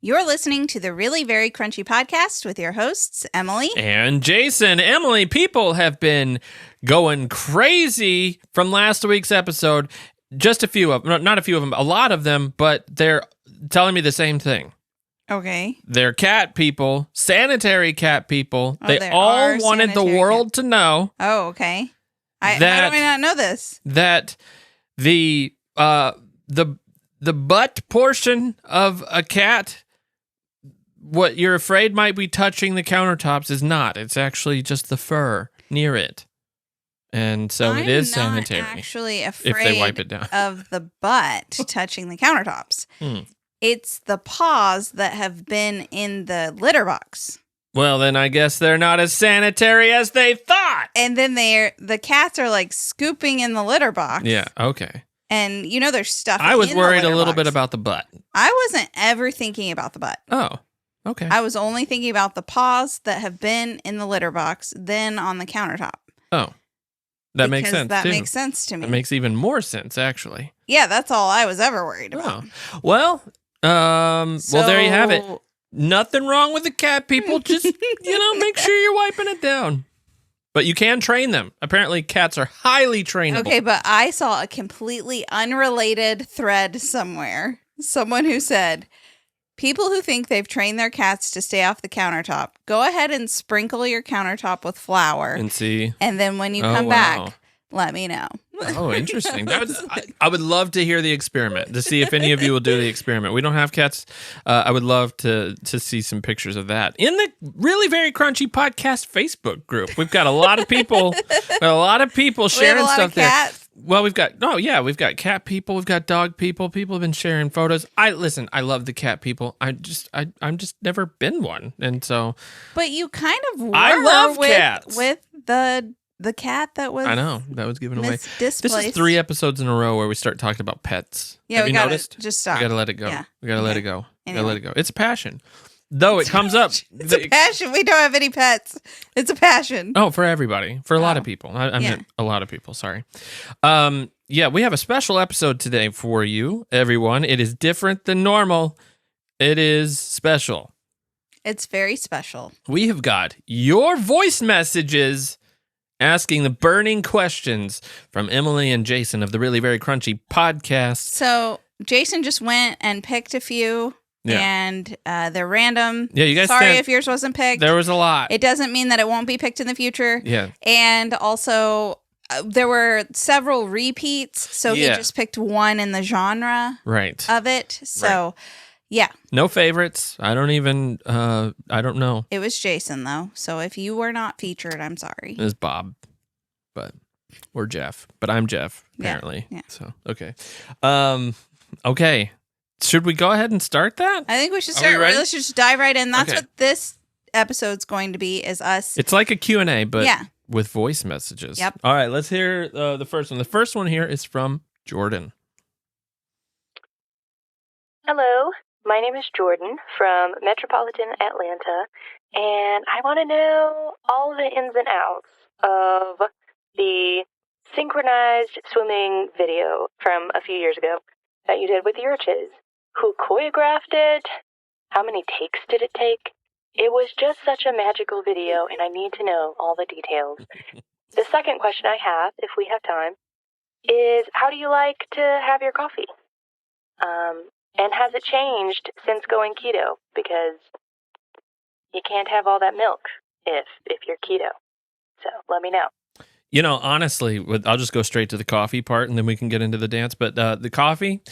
You're listening to the Really Very Crunchy podcast with your hosts, Emily and Jason. Emily, people have been going crazy from last week's episode. Just a few of them, not a few of them, a lot of them, but they're telling me the same thing. Okay. They're cat people, sanitary cat people. Oh, they all wanted the world to know. Oh, okay. How do I not know this? That the butt portion of a cat, what you're afraid might be touching the countertops, is not. It's actually just the fur near it. And so it is sanitary. I'm not actually afraid if they wipe it down. of the butt touching the countertops. It's the paws that have been in the litter box. Well, then I guess they're not as sanitary as they thought. And then the cats are like scooping in the litter box. Yeah, okay. And there's stuff I was worried a little bit about the butt. I wasn't ever thinking about the butt. Oh, okay. I was only thinking about the paws that have been in the litter box, then on the countertop. Oh, that makes sense. That makes sense to me. It makes even more sense, actually. Yeah, that's all I was ever worried about. Oh. Well, there you have it. Nothing wrong with the cat people. Just, make sure you're wiping it down. But you can train them. Apparently, cats are highly trainable. Okay, but I saw a completely unrelated thread somewhere. Someone who said, people who think they've trained their cats to stay off the countertop, go ahead and sprinkle your countertop with flour. And see. And then when you come back, let me know. Oh, interesting. I would love to hear the experiment, to see if any of you will do the experiment. We don't have cats. I would love to see some pictures of that in the Really Very Crunchy podcast Facebook group. We've got a lot of people, sharing stuff there. Well, we've got cat people, we've got dog people. People have been sharing photos. I love the cat people. I'm just never been one, and so. But you kind of were. I love cats with the cat that was. I know that was given away. Displaced. This is 3 episodes in a row where we start talking about pets. Yeah, have you noticed? Just stop. We gotta let it go. Yeah. We gotta let it go. Anyway. Gotta let it go. It's a passion. Though it comes up. It's a passion. We don't have any pets. It's a passion. Oh, for everybody. For a lot of people. I meant a lot of people. Sorry. We have a special episode today for you, everyone. It is different than normal. It is special. It's very special. We have got your voice messages asking the burning questions from Emily and Jason of the Really Very Crunchy podcast. So Jason just went and picked a few. Yeah. And they're random. Yeah, you guys. Sorry if yours wasn't picked. There was a lot. It doesn't mean that it won't be picked in the future. Yeah. And also, there were several repeats, so he just picked one in the genre of it. So, yeah. No favorites. I don't know. It was Jason, though. So if you were not featured, I'm sorry. It was Bob, or Jeff. But I'm Jeff, apparently. Yeah. So, okay. Okay. Should we go ahead and start that? I think we should start. Let's just dive right in. That's what this episode's going to be, is us. It's like a Q&A, but with voice messages. Yep. All right, let's hear the first one. The first one here is from Jordan. Hello, my name is Jordan from metropolitan Atlanta, and I want to know all the ins and outs of the synchronized swimming video from a few years ago that you did with the urchins. Who choreographed it? How many takes did it take? It was just such a magical video, and I need to know all the details. The second question I have, if we have time, is how do you like to have your coffee? And has it changed since going keto? Because you can't have all that milk if you're keto. So let me know. Honestly, I'll just go straight to the coffee part, and then we can get into the dance. But the coffee...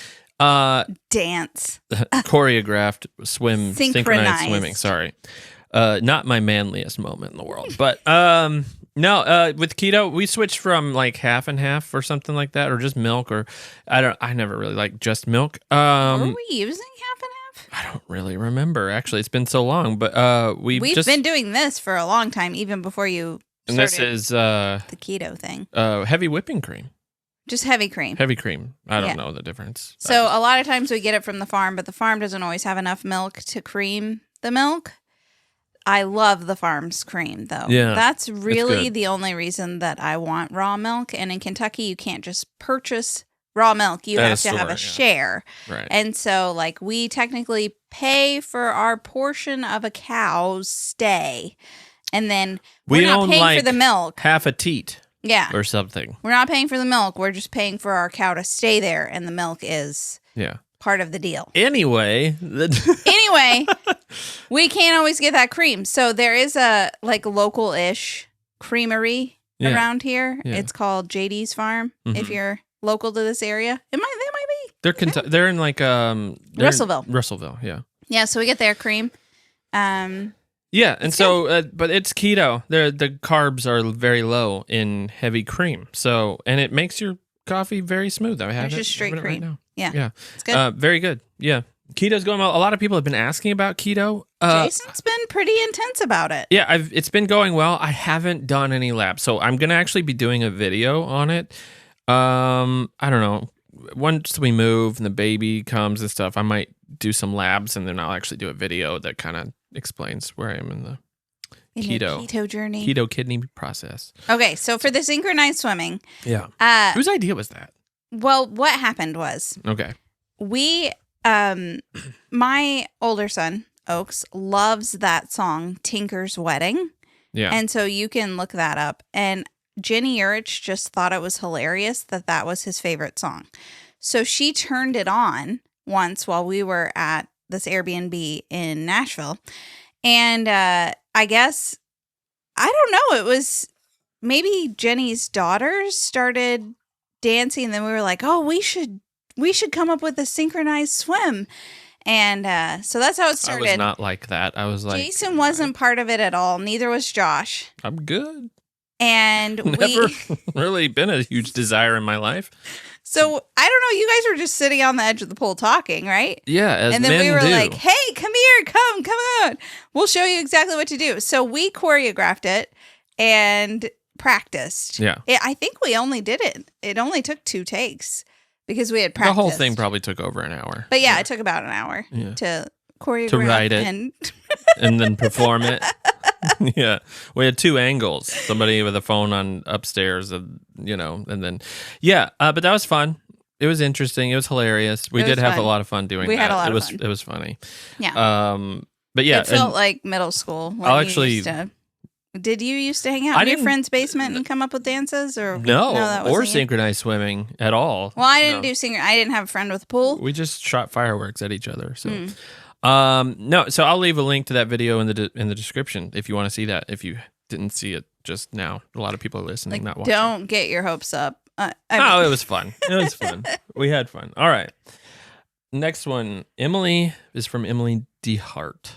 dance. Choreographed synchronized swimming. Sorry. Not my manliest moment in the world. But no, with keto, we switched from like half and half or something like that, or just milk, or I never really liked just milk. Were we using half and half? I don't really remember. Actually, it's been so long, but we've been doing this for a long time, even before you started. And this is the keto thing. Heavy whipping cream. Just heavy cream. Heavy cream. I don't know the difference. So a lot of times we get it from the farm, but the farm doesn't always have enough milk to cream the milk. I love the farm's cream, though. Yeah, that's really the only reason that I want raw milk. And in Kentucky, you can't just purchase raw milk, you At a have to have store, a yeah. share. Right. And so, like, we technically pay for our portion of a cow's stay. And then we're not own, paying like, for the milk. half a teat Yeah. or something. We're not paying for the milk. We're just paying for our cow to stay there. And the milk is Yeah. part of the deal. Anyway. Anyway, we can't always get that cream. So there is a, like, local-ish creamery Yeah. around here. Yeah. It's called JD's Farm. Mhm. If you're local to this area, they might be. They're in like Russellville. Russellville, yeah. Yeah, so we get their cream. Yeah, and so but it's keto. The carbs are very low in heavy cream. So and it makes your coffee very smooth. I have It's it just straight having it cream. right now. Yeah. Yeah. It's good. Very good. Yeah. Keto's going well. A lot of people have been asking about keto. Jason's been pretty intense about it. Yeah, it's been going well. I haven't done any labs. So I'm going to actually be doing a video on it. I don't know. Once we move and the baby comes and stuff, I might do some labs and then I'll actually do a video that kind of explains where I am in the your keto journey. keto kidney process. Okay, so for the synchronized swimming, Yeah. Whose idea was that? well, what happened was Okay. we, my older son, Oaks, loves that song, Tinker's Wedding. Yeah. And so you can look that up. And Jenny Urich just thought it was hilarious that was his favorite song. So she turned it on once while we were at this Airbnb in Nashville. And I guess, I don't know, it was maybe Jenny's daughters started dancing. And then we were like, oh, we should come up with a synchronized swim. And so that's how it I started. was not like that. I was like, Jason wasn't part of it at all. Neither was Josh. I'm good. And Never really been a huge desire in my life. So I don't know. You guys were just sitting on the edge of the pool talking, right? Yeah, as and then men we were do. like, "Hey, come here, come on. We'll show you exactly what to do." So we choreographed it and practiced. Yeah. I think we only did it. It only took 2 takes because we had The practiced. whole thing probably took over an hour. But yeah, it took about an hour Yeah. to choreograph To write it. and and then perform it. Yeah, we had 2 angles. Somebody with a phone on upstairs, and then but that was fun. It was interesting. It was hilarious. We It was did have fun. a lot of fun doing that. We had a lot of fun. It was funny. yeah, But yeah, it felt and like middle school. when I'll you actually- used to- Did you used to hang out I in your didn't- friend's basement and come up with dances, or no, that or wasn't you? synchronized swimming at all. Well, I didn't No. do singer. I didn't have a friend with a pool. We just shot fireworks at each other. So, Hmm. no. So I'll leave a link to that video in the description if you want to see that. If you didn't see it just now, a lot of people are listening, Like, not watching. don't get your hopes up. Oh, it was fun. It was fun. We had fun. All right. Next one, Emily is from Emily DeHart.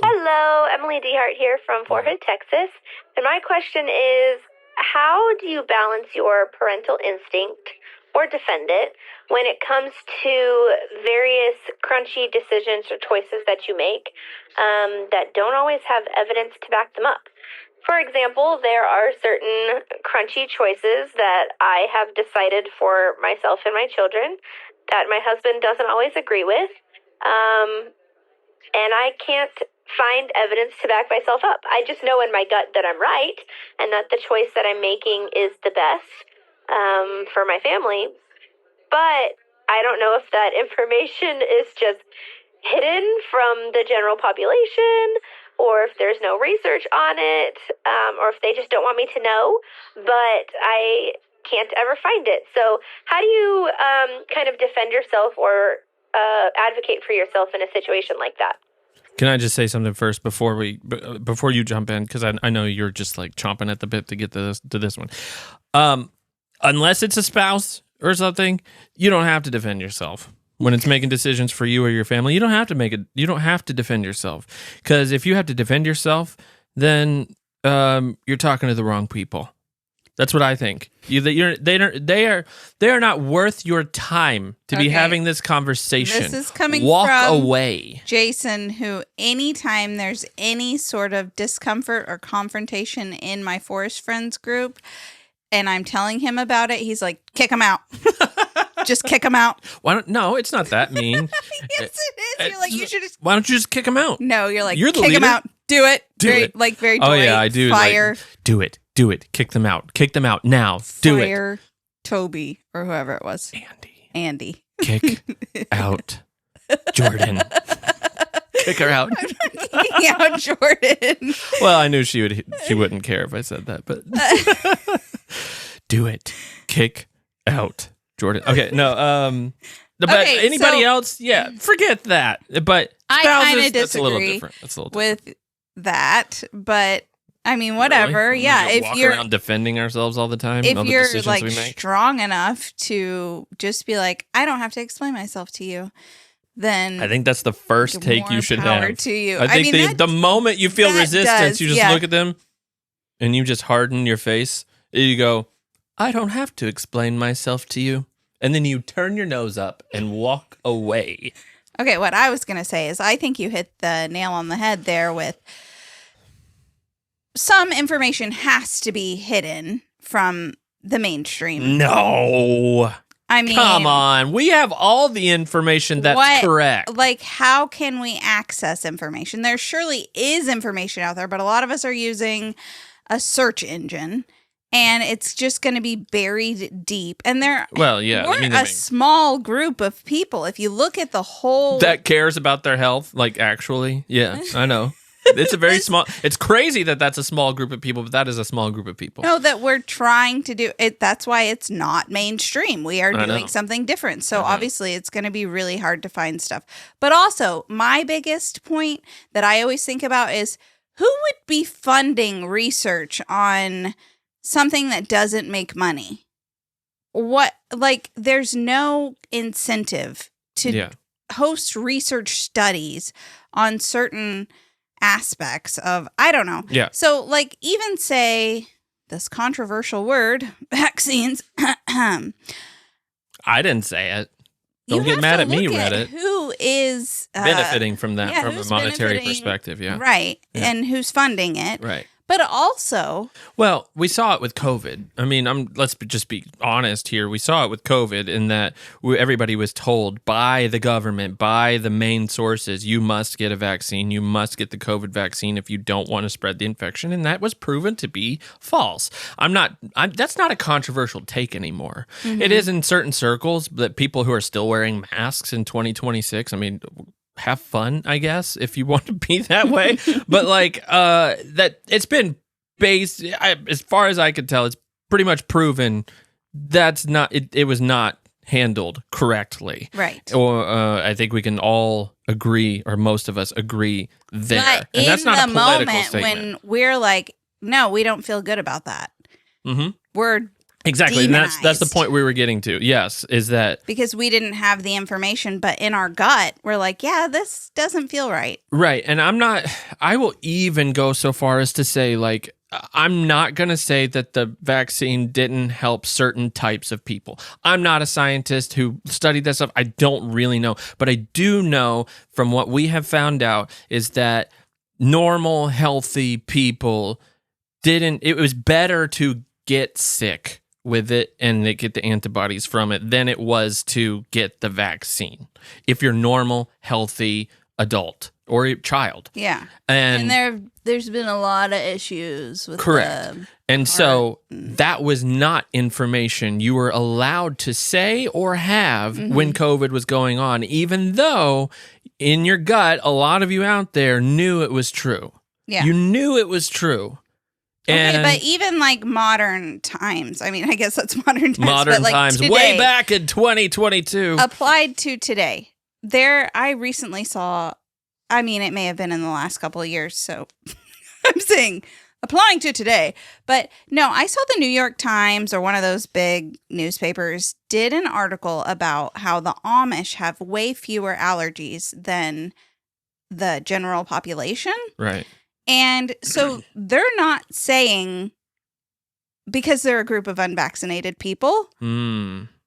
Hello, Emily Dehart here from Fort Hood, Texas. And my question is, how do you balance your parental instinct or defend it when it comes to various crunchy decisions or choices that you make that don't always have evidence to back them up? For example, there are certain crunchy choices that I have decided for myself and my children that my husband doesn't always agree with. And I can't find evidence to back myself up. I just know in my gut that I'm right and that the choice that I'm making is the best for my family. But I don't know if that information is just hidden from the general population, or if there's no research on it, or if they just don't want me to know. But I can't ever find it. So how do you kind of defend yourself or advocate for yourself in a situation like that? Can I just say something first before you jump in? Because I know you're just like chomping at the bit to get to this one. Unless it's a spouse or something, you don't have to defend yourself. When it's making decisions for you or your family, you don't have to defend yourself. Because if you have to defend yourself, then you're talking to the wrong people. That's what I think. They are not worth your time to be Okay. having this conversation. This is coming Walk from away. Jason, who anytime there's any sort of discomfort or confrontation in my forest friends group, and I'm telling him about it, he's like, kick him out. Just kick him out. No, it's not that mean. Yes, it is. You're like, you should just. Why don't you just kick him out? No, you're like, You're the kick him leader. out. Do it. Do very, it. Like, very Oh Dwight, yeah, I do. Fire. Like, do it. Kick them out. Kick them out now. Do it. Fire. Toby or whoever it was. Andy. Kick out Jordan. Kick her out. I'm not kicking out Jordan. Well, I knew she wouldn't care if I said that, but do it. Kick out Jordan. Okay, no. But Okay, anybody so- else? Yeah, forget that. But I spouses, kind of that's a little disagree different. That's a little different. with that, but I mean, whatever. Really? Yeah, We if walk you're around defending ourselves all the time, if all the you're decisions like we make. strong enough to just be like, I don't have to explain myself to you, then I think that's the first take you more should power have. to you. I think mean, the moment you feel that resistance, does, you just yeah. look at them and you just harden your face. You go, I don't have to explain myself to you. And then you turn your nose up and walk away. Okay, what I was going to say is I think you hit the nail on the head there with some information has to be hidden from the mainstream. No. I mean, Come on. We have all the information that's correct. Like, how can we access information? There surely is information out there, but a lot of us are using a search engine. And it's just going to be buried deep. And Well, yeah. we're a small group of people. If you look at the whole... that cares about their health, like actually. Yeah, I know. It's a very small... It's crazy that that's a small group of people, but that is a small group of people. No, that we're trying to do it. That's why it's not mainstream. We are I doing know. something different. So I know. obviously it's going to be really hard to find stuff. But also, my biggest point that I always think about is who would be funding research on something that doesn't make money? There's no incentive to host research studies on certain aspects of, I don't know. Yeah. So, even say this controversial word, vaccines. I didn't say it. You Don't get have mad to at me, look Reddit. Who is Benefiting from that from a who's monetary benefiting, perspective, yeah. Right. Yeah. And who's funding it. Right. But also, Well, we saw it with COVID. I mean, let's just be honest here. We saw it with COVID in that everybody was told by the government, by the main sources, you must get a vaccine. You must get the COVID vaccine if you don't want to spread the infection. And that was proven to be false. That's not a controversial take anymore. Mm-hmm. It is in certain circles that people who are still wearing masks in 2026, I mean, have fun, I guess, if you want to be that way. But that it's been based, as far as I could tell, it's pretty much proven that's not, it was not handled correctly. right. Or I think we can all agree, or most of us agree there. But And that's in not the a political moment statement. when we're like, no, we don't feel good about that. Mm-hmm. We're Exactly. And that's the demonized. point we were getting to. Yes, is that because we didn't have the information, but in our gut, we're like, yeah, this doesn't feel right. right. And I will even go so far as to say, I'm not going to say that the vaccine didn't help certain types of people. I'm not a scientist who studied that stuff. I don't really know. But I do know from what we have found out is that normal, healthy people it was better to get sick with it and they get the antibodies from it than it was to get the vaccine. If you're normal, healthy adult or a child. Yeah. And there's been a lot of issues with correct. And so that was not information you were allowed to say or have when COVID was going on, even though in your gut, a lot of you out there knew it was true. Yeah. You knew it was true. And okay, but even modern times, I mean, I guess that's modern times. modern but times, today, way back in 2022. applied to today. I recently saw, I mean, it may have been in the last couple of years, so I'm saying applying to today. But no, I saw the New York Times or one of those big newspapers did an article about how the Amish have way fewer allergies than the general population. Right. And so they're not saying, because they're a group of unvaccinated people,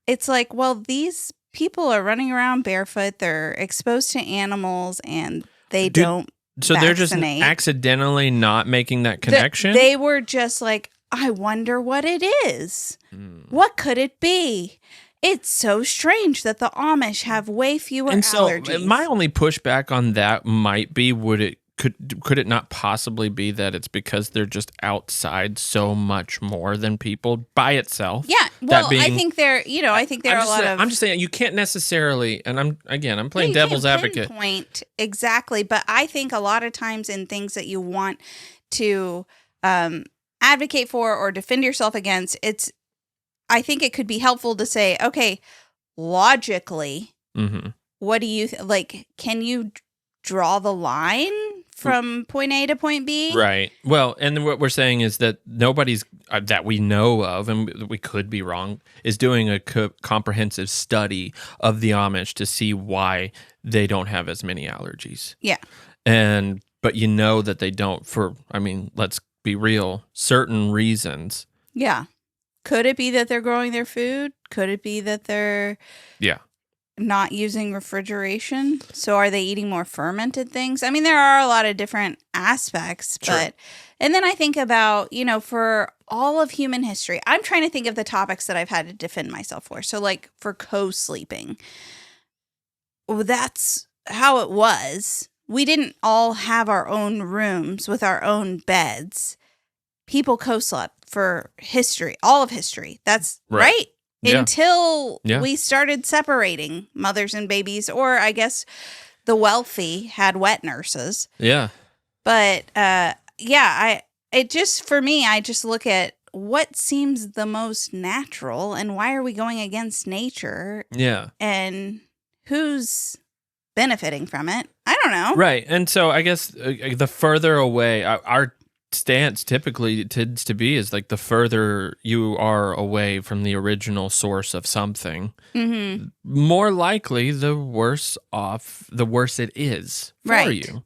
it's like, well, these people are running around barefoot, they're exposed to animals, and they don't So they're just vaccinate. accidentally not making that connection? They were just like, I wonder what it is. What could it be? It's so strange that the Amish have way fewer and so allergies. my only pushback on that might be, would it could it not possibly be that it's because they're just outside so much more than people by itself? Yeah. Well, I think there are a lot of. I'm just saying you can't necessarily, and I'm playing you devil's can't advocate. Pinpoint exactly, but I think a lot of times in things that you want to advocate for or defend yourself against, I think it could be helpful to say, okay, logically, what do you like? Can you draw the line from point A to point B? Right. Well, and then what we're saying is that nobody's that we know of, and we could be wrong, is doing a comprehensive study of the Amish to see why they don't have as many allergies. Yeah. But you know that they don't let's be real, certain reasons. Yeah. Could it be that they're growing their food? Could it be that they're not using refrigeration? So are they eating more fermented things? I mean, there are a lot of different aspects, but and then I think about, for all of human history, I'm trying to think of the topics that I've had to defend myself for. So like for co-sleeping, that's how it was. We didn't all have our own rooms with our own beds. People co-slept for history, all of history. That's right. Yeah. Until we started separating mothers and babies, or I guess the wealthy had wet nurses. Yeah. But I just look at what seems the most natural and why are we going against nature? Yeah. And who's benefiting from it? I don't know. Right. And so I guess the further away our stance typically tends to be is like the further you are away from the original source of something, more likely the worse it is for you.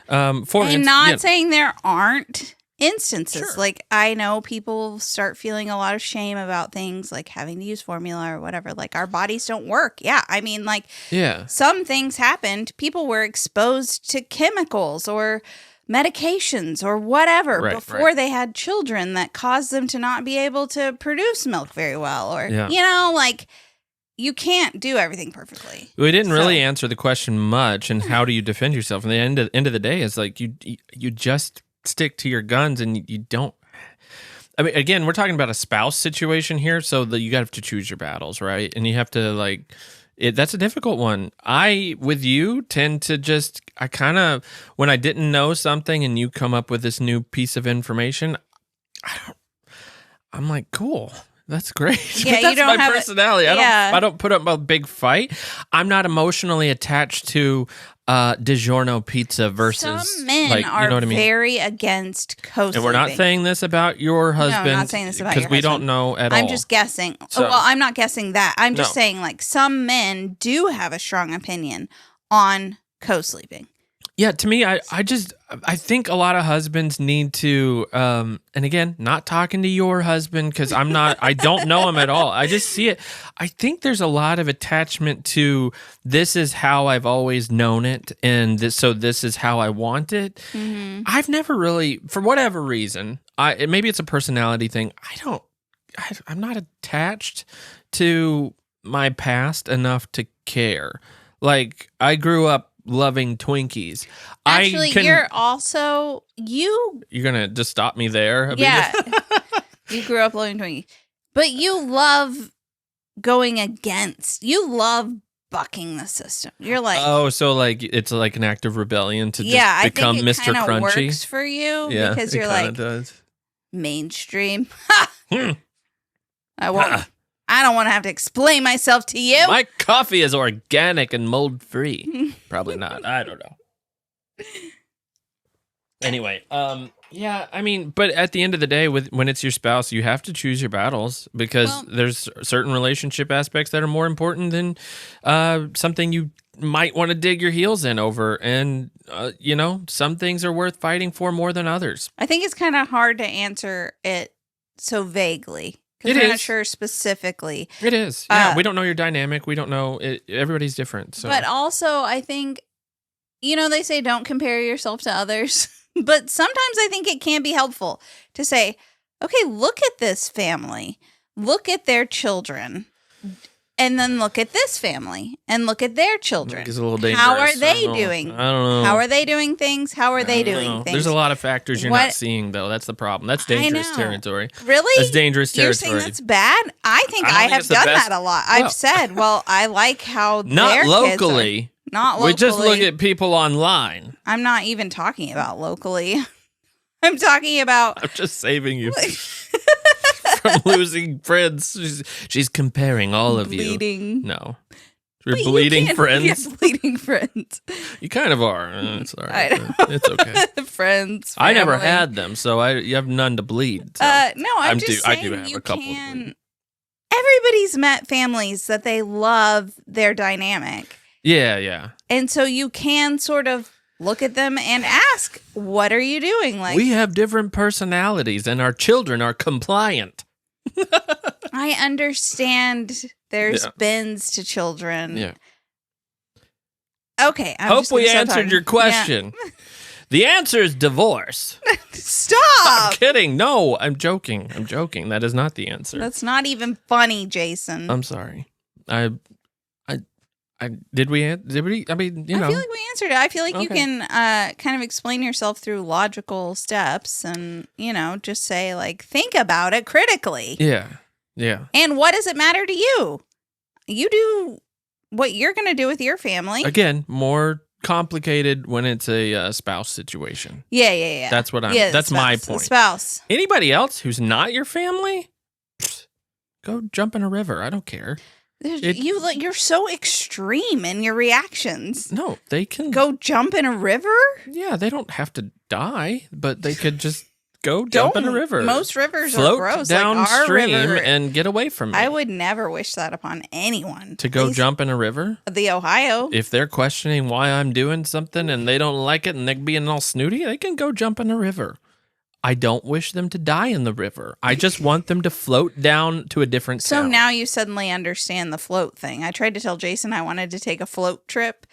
Saying there aren't instances. Sure. Like I know people start feeling a lot of shame about things like having to use formula or whatever. Like our bodies don't work. Yeah. I mean, some things happened. People were exposed to chemicals or medications or whatever before they had children that caused them to not be able to produce milk very well. Or, you can't do everything perfectly. We didn't really answer the question much. And how do you defend yourself? And the end of the day is like you just stick to your guns and you don't. I mean, again, we're talking about a spouse situation here, so that you have to choose your battles, right? And you have to that's a difficult one. With you, tend to when I didn't know something and you come up with this new piece of information, I'm like, cool. That's great. Yeah, that's my personality. I don't put up a big fight. I'm not emotionally attached to DiGiorno pizza versus some men are very against co-sleeping. And we're not saying this about your husband. No, I'm not saying this about your husband. Because we don't know at all. I'm just guessing. So, well, I'm not guessing that. I'm just saying some men do have a strong opinion on co-sleeping. Yeah, to me, I think a lot of husbands need to, and again, not talking to your husband because I don't know him at all. I just see it. I think there's a lot of attachment to this is how I've always known it, and this is how I want it. Mm-hmm. I've never really, for whatever reason, maybe it's a personality thing. I'm not attached to my past enough to care. Like I grew up loving Twinkies. Actually, you're also You're gonna just stop me there? Yeah. You grew up loving Twinkies. But you love going against. You love bucking the system. You're like... Oh, so it's like an act of rebellion to just become Mr. Crunchy? Works for you because you're does. Mainstream. I don't want to have to explain myself to you. My coffee is organic and mold-free. Probably not. I don't know. Anyway, but at the end of the day, when it's your spouse, you have to choose your battles because there's certain relationship aspects that are more important than something you might want to dig your heels in over. And, some things are worth fighting for more than others. I think it's kind of hard to answer it so vaguely. It we're is. Not sure specifically. It is. Yeah, we don't know your dynamic. We don't know. Everybody's different. So. But also, I think, they say don't compare yourself to others. But sometimes I think it can be helpful to say, okay, look at this family. Look at their children. And then look at this family and look at their children. It's a little dangerous. How are they doing? I don't know. How are they doing things? How are they doing things? There's a lot of factors you're not seeing, though. That's the problem. That's dangerous territory. Really? That's dangerous territory. You're saying that's bad? I think I have done that a lot. I've said, well, I like how not their locally. Kids are. Not locally. We just look at people online. I'm not even talking about locally. I'm talking about... I'm just saving you from losing friends. She's comparing all of bleeding. You. No. We're bleeding friends. Yeah, bleeding friends. You kind of are. It's all right. It's okay. Friends. Family. I never had them, so you have none to bleed. So no, I'm just saying I do have a couple. Everybody's met families that they love their dynamic. Yeah. And so you can sort of look at them and ask, what are you doing? Like, we have different personalities and our children are compliant. I understand there's bins to children. Yeah. Okay. Hope we answered your question. Yeah. The answer is divorce. Stop. I'm kidding. No, I'm joking. That is not the answer. That's not even funny, Jason. I'm sorry. Did we? I mean, you know. I feel like we answered it. I feel like you can kind of explain yourself through logical steps and, just say, like, think about it critically. Yeah. And what does it matter to you? You do what you're going to do with your family. Again, more complicated when it's a spouse situation. Yeah. That's what that's my point. Spouse. Anybody else who's not your family, go jump in a river. I don't care. You're so extreme in your reactions. No, they can go jump in a river. Yeah, they don't have to die, but they could just go jump in a river. Most rivers are gross. Downstream like our river, and get away from it. I would never wish that upon anyone. To go jump in a river? The Ohio. If they're questioning why I'm doing something and they don't like it and they're being all snooty, they can go jump in a river. I don't wish them to die in the river. I just want them to float down to a different town. So now you suddenly understand the float thing. I tried to tell Jason I wanted to take a float trip,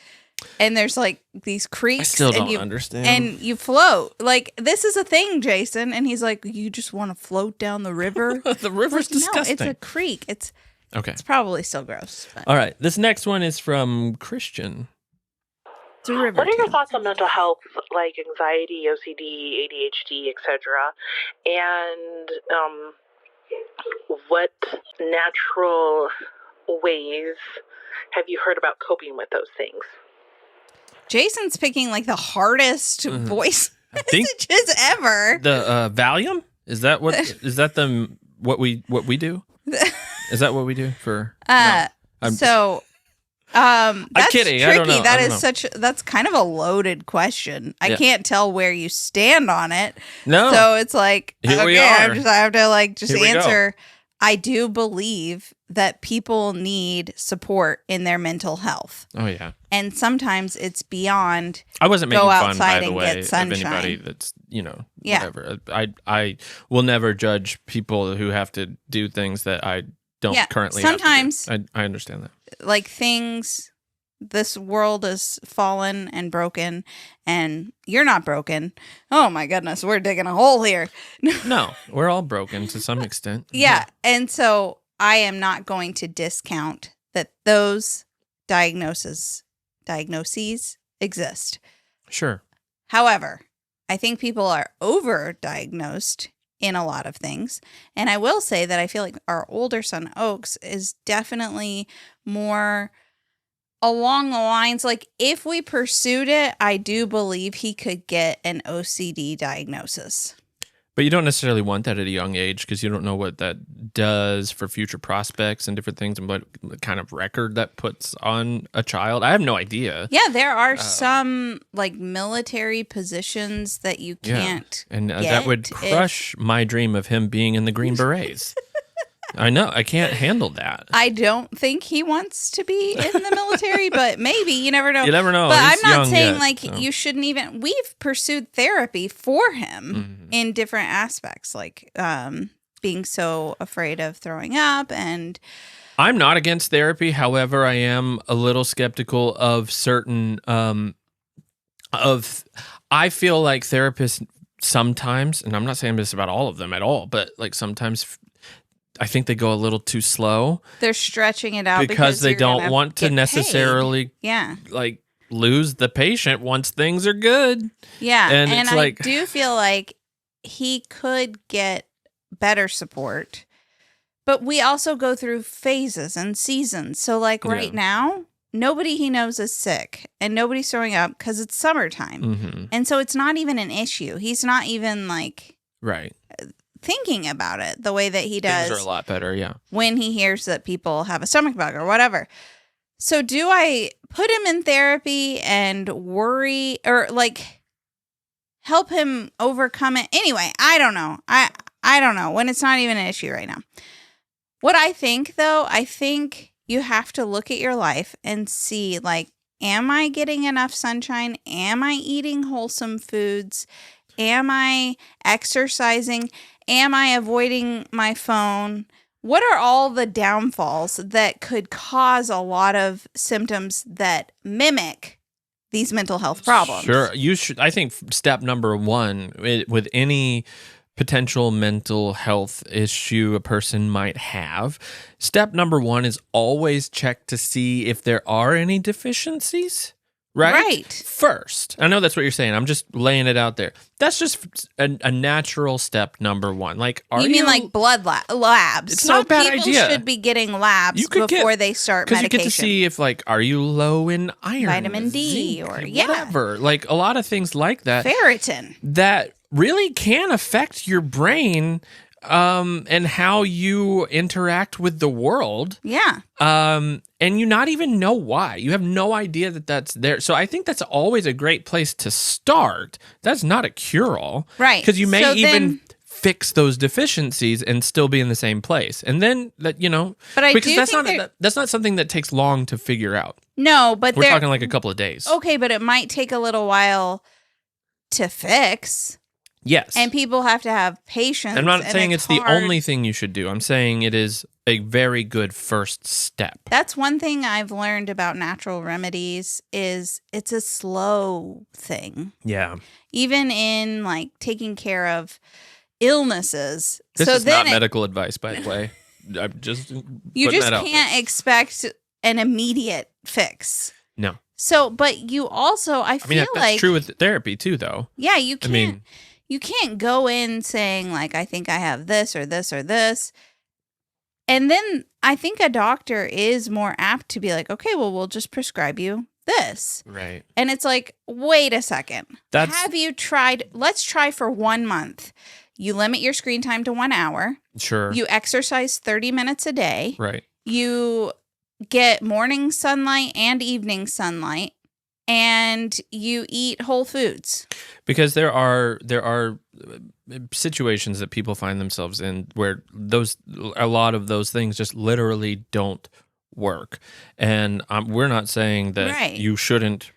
and there's like these creeks. I still don't understand. And you float. Like, this is a thing, Jason. And he's like, you just want to float down the river? The river's disgusting. No, it's a creek. It's probably still gross. But. All right. This next one is from Christian. What are your thoughts on mental health, like anxiety, OCD, ADHD, etc.? And what natural ways have you heard about coping with those things? Jason's picking like the hardest voice messages ever. The Valium? Is that what what we do? Is that what we do for? That's I'm kidding. Tricky. I don't know. That's kind of a loaded question. I can't tell where you stand on it. No. So it's like, Here we I are. have to just answer. Go. I do believe that people need support in their mental health. Oh yeah. And sometimes it's beyond. I wasn't making fun, by the way, get sunshine. of anybody that's whatever. I will never judge people who have to do things that I don't currently sometimes have to do. I understand that. Like things, this world is fallen and broken, and you're not broken. Oh my goodness, we're digging a hole here. No, we're all broken to some extent. Yeah, and so I am not going to discount that those diagnoses exist. Sure. However, I think people are over-diagnosed in a lot of things. And I will say that I feel like our older son, Oaks, is definitely more along the lines, like if we pursued it, I do believe he could get an OCD diagnosis. But you don't necessarily want that at a young age because you don't know what that does for future prospects and different things and what kind of record that puts on a child. I have no idea. Yeah, there are some like military positions that you can't and that would crush my dream of him being in the Green Berets. I know. I can't handle that. I don't think he wants to be in the military, but maybe. You never know. You never know. But He's I'm not young saying yet, you shouldn't even. We've pursued therapy for him in different aspects, like being so afraid of throwing up. And I'm not against therapy. However, I am a little skeptical of certain I feel like therapists sometimes, and I'm not saying this about all of them at all, but like sometimes I think they go a little too slow. They're stretching it out because they you're don't gonna want to get necessarily paid. Yeah. like lose the patient once things are good. Yeah. And And it's I like, do feel like he could get better support. But we also go through phases and seasons. So like right now, nobody he knows is sick and nobody's throwing up because it's summertime. mm-hmm. And so it's not even an issue. He's not even like Right. thinking about it the way that he does. Things are a lot better, yeah. When he hears that people have a stomach bug or whatever. So do I put him in therapy and worry or like help him overcome it? Anyway, I don't know. I don't know when it's not even an issue right now. What I think though, I think you have to look at your life and see like, am I getting enough sunshine? Am I eating wholesome foods? Am I exercising? Am I avoiding my phone? What are all the downfalls that could cause a lot of symptoms that mimic these mental health problems? Sure. You should. I think step number one with any potential mental health issue a person might have, step number one is always check to see if there are any deficiencies. Right? First. I know that's what you're saying. I'm just laying it out there. That's just a natural step number one. Like, you mean like blood labs? It's not a bad people idea. Should be getting labs before they start medication. Because you get to see if, like, are you low in iron, vitamin D, zinc, or whatever. Like, a lot of things like that. Ferritin. That really can affect your brain and how you interact with the world. Yeah. And you not even know why. You have no idea that that's there. So I think that's always a great place to start. That's not a cure-all. Right. Because you may even fix those deficiencies and still be in the same place. And then, that but I because do that's not something that takes long to figure out. No, but we're talking like a couple of days. Okay, but it might take a little while to fix. Yes. And people have to have patience. I'm not saying it's the only thing you should do. I'm saying it is a very good first step. That's one thing I've learned about natural remedies is it's a slow thing. Yeah. Even in like taking care of illnesses. This is not medical advice, by the way. I'm just you just can't expect an immediate fix. No. So, but you also, I feel like that's true with therapy too, though. Yeah, you can't. You can't go in saying, like, I think I have this or this or this. And then I think a doctor is more apt to be like, okay, well, we'll just prescribe you this. Right. And it's like, wait a second. Have you tried? Let's try for 1 month. You limit your screen time to 1 hour. Sure. You exercise 30 minutes a day. Right. You get morning sunlight and evening sunlight. And you eat whole foods. Because there are situations that people find themselves in where a lot of those things just literally don't work. And we're not saying that you shouldn't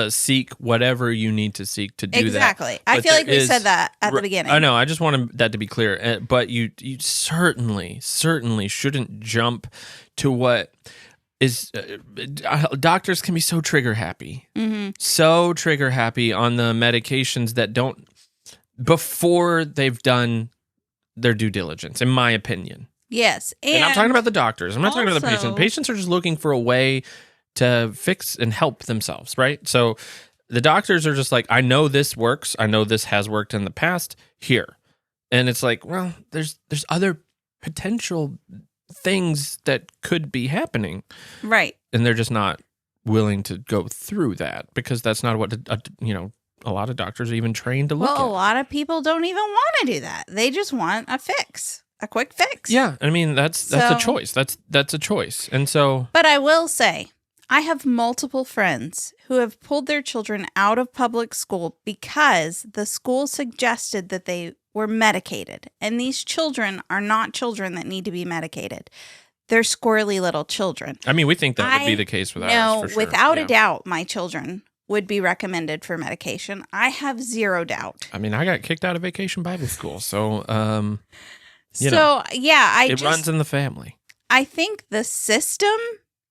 seek whatever you need to seek to do that. Exactly. I feel like we said that at the beginning. I know. I just wanted that to be clear. But you certainly shouldn't jump to what is doctors can be so trigger happy, so trigger happy on the medications that don't before they've done their due diligence, in my opinion. Yes, and I'm talking about the doctors. I'm not talking about the patient. Patients are just looking for a way to fix and help themselves, right? So the doctors are just like, I know this works. I know this has worked in the past. Here, and it's like, well, there's other potential things that could be happening, right? And they're just not willing to go through that because that's not what a lot of doctors are even trained to look at. Well, a lot of people don't even want to do that. They just want a fix, a quick fix. Yeah, I mean that's a choice. That's a choice, and so. But I will say, I have multiple friends who have pulled their children out of public school because the school suggested that they were medicated. And these children are not children that need to be medicated. They're squirrely little children. I mean, we think that would be the case with ours, for sure. Without a doubt, my children would be recommended for medication. I have zero doubt. I mean, I got kicked out of Vacation Bible School, so, it runs in the family. I think the system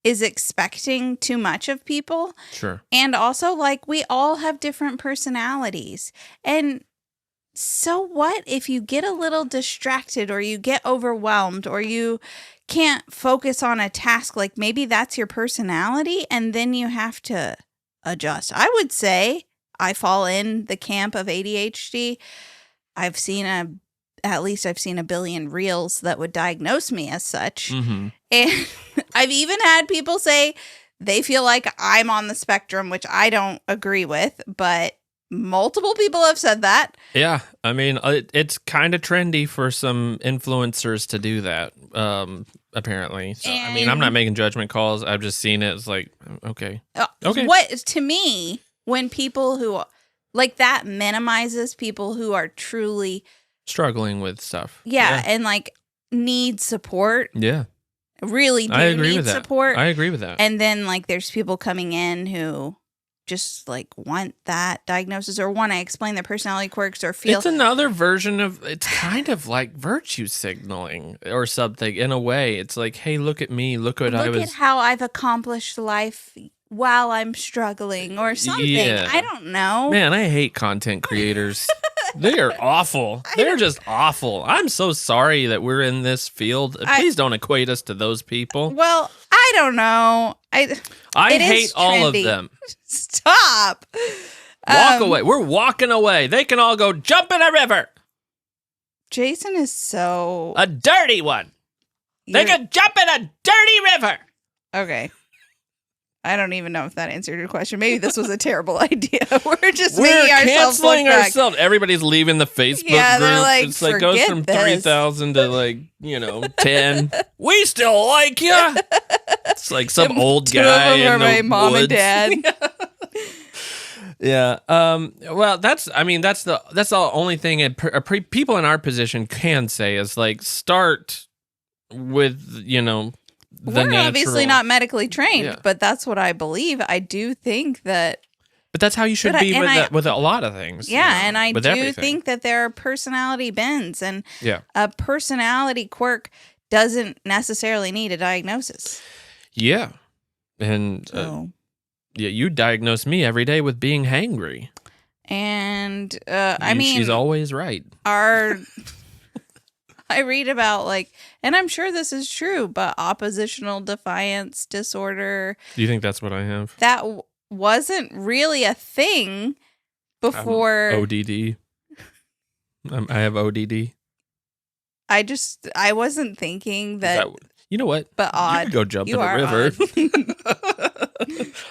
is expecting too much of people. Sure. And also, like, we all have different personalities. And so what if you get a little distracted or you get overwhelmed or you can't focus on a task? Like maybe that's your personality and then you have to adjust. I would say I fall in the camp of ADHD. I've seen a billion reels that would diagnose me as such. Mm-hmm. And I've even had people say they feel like I'm on the spectrum, which I don't agree with, but multiple people have said that. Yeah, I mean, it's kind of trendy for some influencers to do that, apparently. So, I mean, I'm not making judgment calls. I've just seen it. It's like, okay. Okay. What, to me, when people who, like, that minimizes people who are truly struggling with stuff. Yeah, and, like, need support. Yeah. Really do need support. I agree with that. And then, like, there's people coming in who just like want that diagnosis or want to explain their personality quirks or feel it's another version of it's kind of like virtue signaling or something in a way. It's like, hey, look at me, look at how I've accomplished life while I'm struggling or something. Yeah. I don't know. Man, I hate content creators. They are awful. They're just awful. I'm so sorry that we're in this field. Please don't equate us to those people. Well, I don't know. I hate all of them. Stop. Walk away. We're walking away. They can all go jump in a river. Jason is so... A dirty one. They can jump in a dirty river. Okay. I don't even know if that answered your question. Maybe this was a terrible idea. We're canceling ourselves. Everybody's leaving the Facebook group. Like, it's like goes from 3,000 to like 10. We still like you. It's like some old guy in the mom woods. and dad. Yeah. Well, that's the only thing people in our position can say is like start with We're obviously not medically trained, but that's what I believe. I do think that... But that's how you should be with a lot of things. Yeah, and I do think that there are personality bends, and a personality quirk doesn't necessarily need a diagnosis. Yeah. And you diagnose me every day with being hangry. And, I mean... She's always right. I read about and I'm sure this is true, but oppositional defiance disorder. Do you think that's what I have? That wasn't really a thing before. ODD. I have ODD. I wasn't thinking that. You know what? But odd. You could go jump in a river.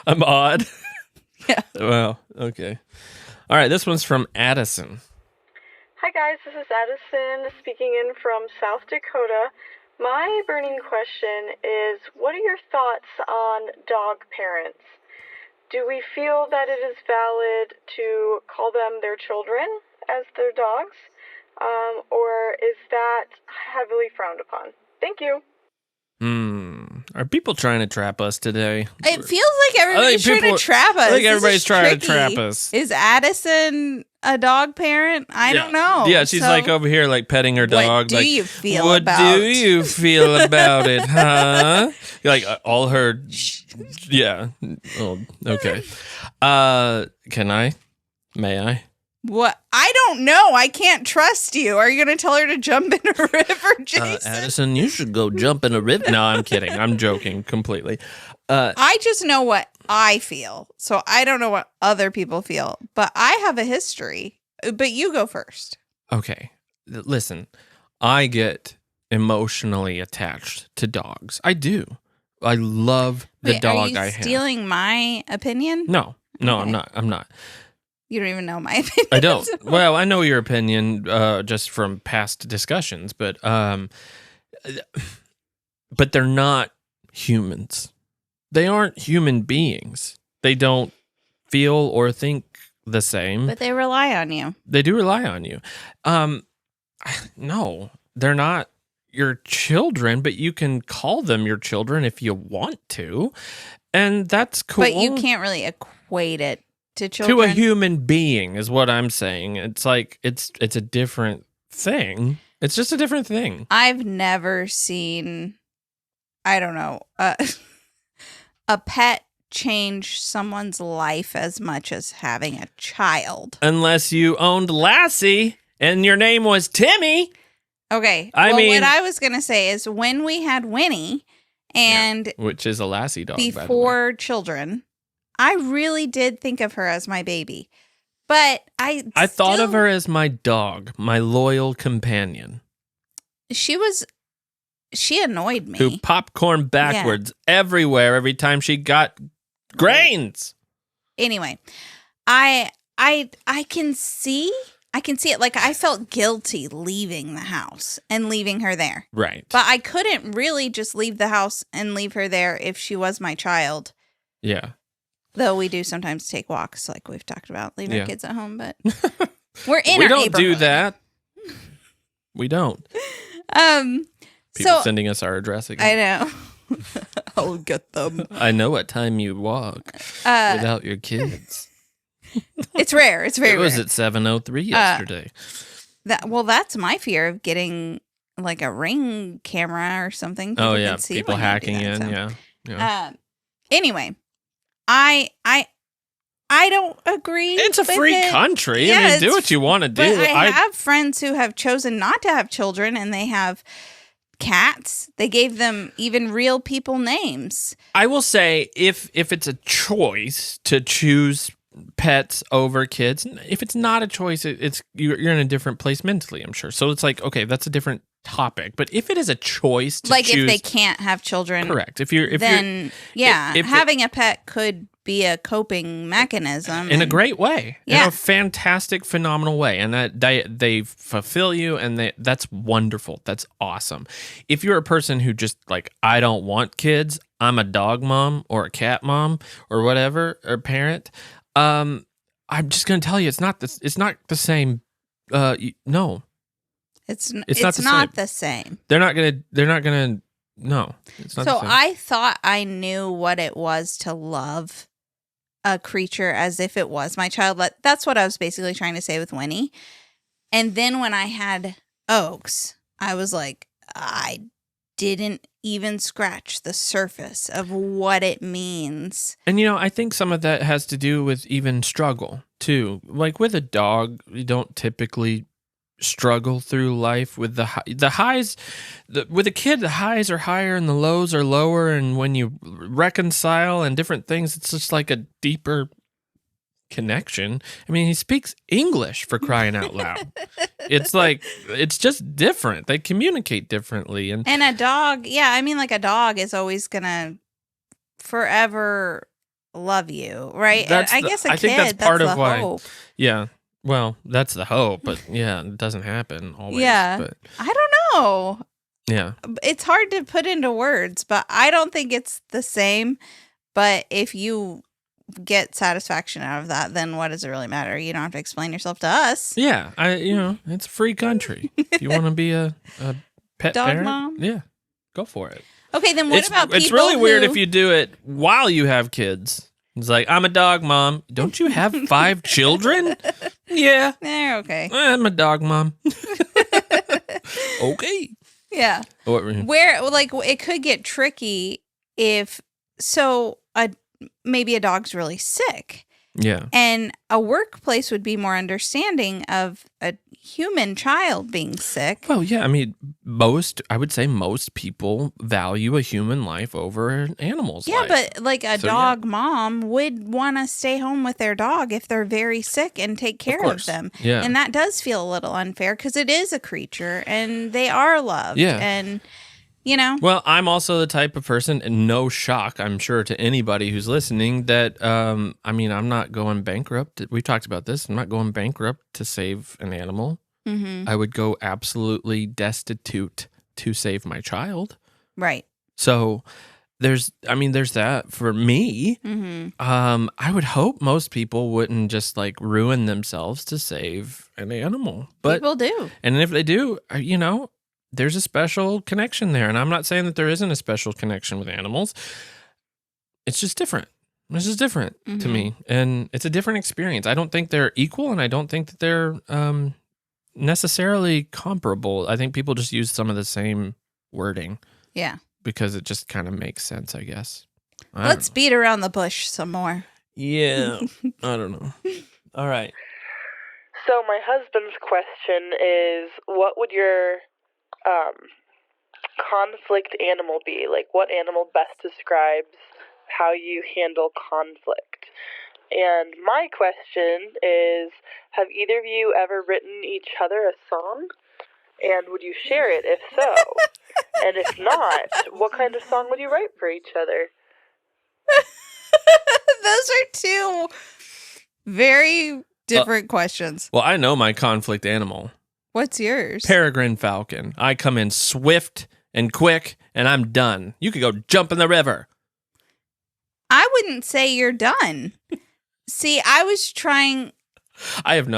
I'm odd. Yeah. Well, okay. All right. This one's from Addison. Hi guys, this is Addison speaking in from South Dakota. My burning question is, what are your thoughts on dog parents? Do we feel that it is valid to call them their children as their dogs? Or is that heavily frowned upon? Thank you. Are people trying to trap us today? It feels like everybody's trying to trap us. I think everybody's trying to trap us. Is Addison a dog parent? I don't know. Yeah, she's like over here like petting her dog. What do you feel what about do you feel about it, huh? Like all her... Yeah. Oh, okay. Can I? May I? What? I don't know. I can't trust you. Are you going to tell her to jump in a river, Jason? Addison, you should go jump in a river. No, I'm kidding. I'm joking completely. I just know what I feel. So I don't know what other people feel. But I have a history. But you go first. Okay. Listen, I get emotionally attached to dogs. I do. I love the dog I have. Are you stealing my opinion? No, I'm not. You don't even know my opinion. I don't. Well, I know your opinion just from past discussions, but they're not humans. They aren't human beings. They don't feel or think the same. But they rely on you. They do rely on you. No, they're not your children, but you can call them your children if you want to, and that's cool. But you can't really equate it to children. To a human being is what I'm saying. It's like it's a different thing. It's just a different thing. I've never seen, I don't know, a pet change someone's life as much as having a child. Unless you owned Lassie And your name was Timmy. Okay. I mean, what I was going to say is when we had Winnie and which is a lassie dog, by the way. before children, I really did think of her as my baby. But I thought of her as my dog, my loyal companion. She annoyed me. Who popcorn backwards everywhere every time she got grains. Anyway, I can see it. Like, I felt guilty leaving the house and leaving her there. Right. But I couldn't really just leave the house and leave her there if she was my child. Yeah. Though we do sometimes take walks, like we've talked about, leaving our kids at home, but we're in we our don't do neighborhood. that. We don't. People sending us our address again. I know. I'll get them. I know what time you walk without your kids. It's rare. It's very It was rare. at 7:03 yesterday. That's my fear of getting like a Ring camera or something. Oh, People yeah. can see People when you do hacking that, in. so. Yeah. Anyway, I don't agree. It's a with free it. country. Yeah, I mean, do what you want to do. But I have friends who have chosen not to have children, and they have cats. They gave them even real people names. I will say, if it's a choice to choose pets over kids, if it's not a choice, it's you're in a different place mentally, I'm sure. So it's like, okay, that's a different topic. But if it is a choice to like choose, if they can't have children, correct. If having a pet could be a coping mechanism in a great way, in Yeah. a fantastic, phenomenal way, and that they fulfill you, and that's wonderful. That's awesome. If you're a person who just like, I don't want kids, I'm a dog mom or a cat mom or whatever, or parent. I'm just gonna tell you, it's not the same. No, it's not the same. They're not gonna. No, it's not. So the same. I thought I knew what it was to love a creature as if it was my child. That's what I was basically trying to say with Winnie. And then when I had Oaks, I was like, I didn't even scratch the surface of what it means. And, I think some of that has to do with even struggle, too. Like with a dog, you don't typically struggle through life with the highs. With a kid, the highs are higher and the lows are lower. And when you reconcile and different things, it's just like a deeper connection. I mean, he speaks English, for crying out loud. It's like, it's just different. They communicate differently. And a dog, like a dog is always going to forever love you, right? And I guess a I kid, think that's part of why. hope. Yeah. Well, that's the hope, but it doesn't happen always. Yeah. But I don't know. yeah. It's hard to put into words, but I don't think it's the same. But if you get satisfaction out of that, then what does it really matter? You don't have to explain yourself to us. Yeah, it's a free country. If you want to be a pet Dog parent, mom? yeah, go for it. Okay, then what about people It's really weird who- if you do it while you have kids. It's like, I'm a dog mom. Don't you have 5 children? Yeah. They're okay. I'm a dog mom. Okay. Yeah. Where, like, it could get tricky if, maybe a dog's really sick. Yeah. And a workplace would be more understanding of a human child being sick. Well, yeah, I mean, I would say most people value a human life over an animal's life. Yeah, but like a dog mom would want to stay home with their dog if they're very sick and take care of them. Yeah. And that does feel a little unfair because it is a creature and they are loved. Yeah. And, Well, I'm also the type of person, and no shock, I'm sure, to anybody who's listening, that, I'm not going bankrupt. We talked about this. I'm not going bankrupt to save an animal. Mm-hmm. I would go absolutely destitute to save my child. Right. So there's that for me. Mm-hmm. I would hope most people wouldn't just like ruin themselves to save an animal. But people do. And if they do, there's a special connection there. And I'm not saying that there isn't a special connection with animals. It's just different. This is different to me. And it's a different experience. I don't think they're equal, and I don't think that they're necessarily comparable. I think people just use some of the same wording. Yeah. Because it just kind of makes sense, I guess. Let's beat around the bush some more. Yeah. I don't know. All right. So my husband's question is, what would your conflict animal be? Like, what animal best describes how you handle conflict? And my question is, have either of you ever written each other a song? And would you share it if so? And if not, what kind of song would you write for each other? Those are two very different questions. Well, I know my conflict animal. What's yours? Peregrine falcon. I come in swift and quick, and I'm done. You could go jump in the river. I wouldn't say you're done. See, I was trying. I don't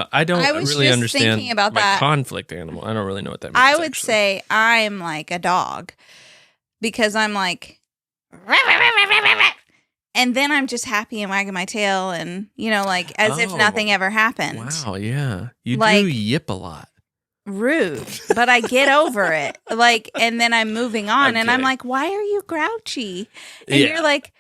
was really just understand thinking about my that. conflict animal. I don't really know what that means. I would actually. say I'm like a dog because I'm like, and then I'm just happy and wagging my tail and, like as if nothing ever happened. Wow, yeah. You Like- do yip a lot. Rude, but I get over it. And then I'm moving on and I'm Okay. like, why are you grouchy? And Yeah. you're like,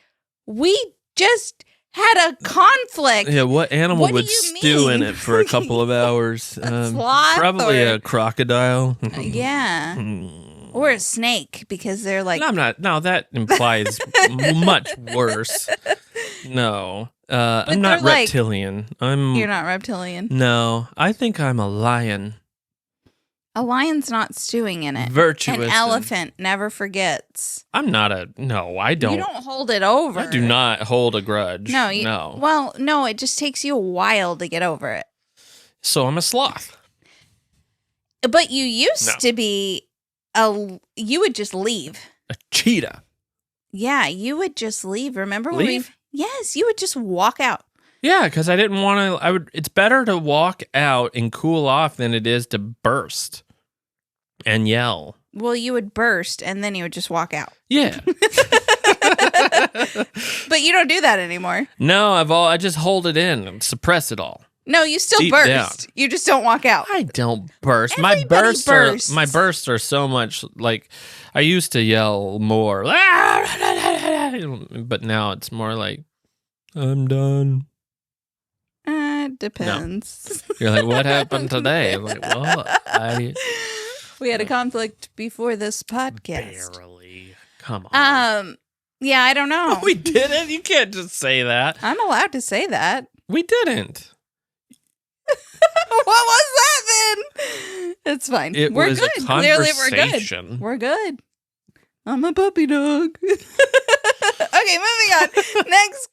we just had a conflict. Yeah, what animal What do would you stew in mean? it for a couple of hours? A sloth Probably or- a crocodile. Yeah. Or a snake because they're like, No, I'm not. No, that implies much worse. No, I'm not they're like- reptilian. you're not reptilian. No, I think I'm a lion. A lion's not stewing in it. Virtuous. An and- elephant never forgets. I'm not a. No, I don't. You don't hold it over. I do not hold a grudge. No, no. Well, no, it just takes you a while to get over it. So I'm a sloth. But you used No. to be you would just leave. A cheetah. Yeah, you would just leave. Remember when Leave? Yes, you would just walk out. Yeah, because I didn't want to. It's better to walk out and cool off than it is to burst and yell. Well, you would burst and then you would just walk out. Yeah. But you don't do that anymore. No, I just hold it in and suppress it all. No, you still Deep burst. down. You just don't walk out. I don't burst. Everybody bursts. My bursts are so much like I used to yell more. But now it's more like I'm done. Depends. You're like, what happened today? I'm like, well, We had a conflict before this podcast. barely. Come on. Yeah, I don't know. We didn't. You can't just say that. I'm allowed to say that. We didn't. What was that then? It's fine. It we're was good. a Clearly, we're good. conversation. We're good. I'm a puppy dog. Okay, moving on. Next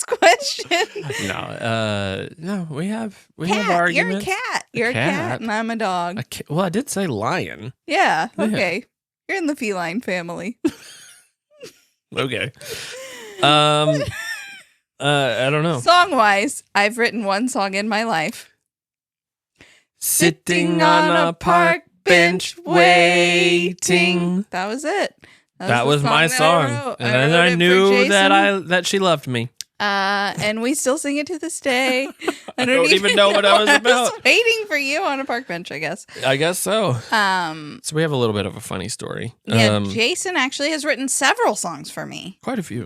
question. No. We have Cat. You're a arguments. cat. You're a cat, and I'm a dog. Well, I did say lion. Yeah. Yeah. Okay. You're in the feline family. Okay. I don't know. Song wise, I've written one song in my life. Sitting on a park bench waiting. That was it. That the was my that song, I wrote. and wrote I it for knew Jason. that she loved me. And we still sing it to this day. I don't even know what I was about. waiting for you on a park bench, I guess. I guess so. So So we have a little bit of a funny story. yeah, Jason actually has written several songs for me. Quite a few.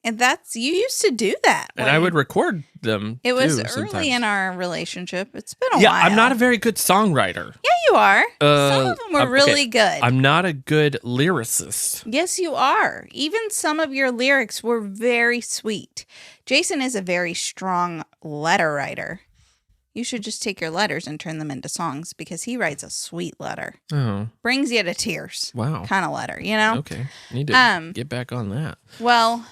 And you used to do that. And when- I would record them. It was too, early sometimes. in our relationship. It's been a Yeah, while. I'm not a very good songwriter. Yeah, you are. Some of them were okay. really good. I'm not a good lyricist. Yes, you are. Even some of your lyrics were very sweet. Jason is a very strong letter writer. You should just take your letters and turn them into songs because he writes a sweet letter. Oh, Brings you to tears. wow. Kind of letter, you know? Okay. Need to get back on that. Well,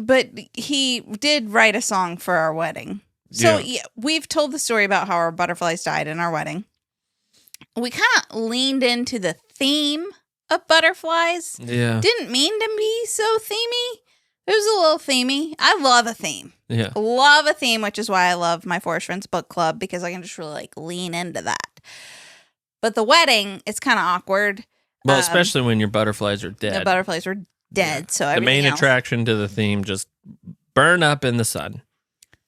but he did write a song for our wedding. So Yeah. we've told the story about how our butterflies died in our wedding. We kind of leaned into the theme of butterflies. Yeah. Didn't mean to be so themey. It was a little themey. I love a theme. Yeah. Love a theme, which is why I love my Forest Friends book club because I can just really lean into that. But the wedding, it's kind of awkward. Well, especially when your butterflies are dead. The butterflies were dead, so The main everything else. attraction to the theme just burn up in the sun.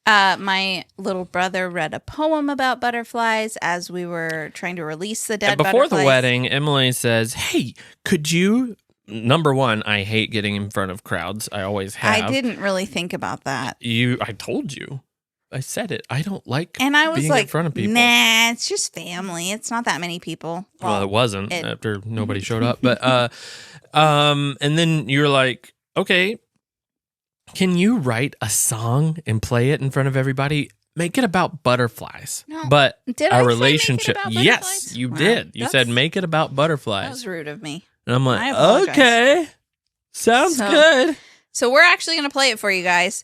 My little brother read a poem about butterflies as we were trying to release the dead And before the butterflies. wedding, Emily says, "Hey, could you?" Number one, I hate getting in front of crowds. I always have. I didn't really think about that. I told you. I said it. I don't like And I was being like, in front of people. nah, it's just family. It's not that many people. Well, it wasn't after nobody showed up. But and then you're like, okay, can you write a song and play it in front of everybody? Make it about butterflies. No. But Did a I say relationship. make it about Yes, butterflies? you Wow, did. You said that's- make it about That butterflies. was rude of me. And I'm I like, apologize. okay. Sounds So- good. So we're actually going to play it for you guys.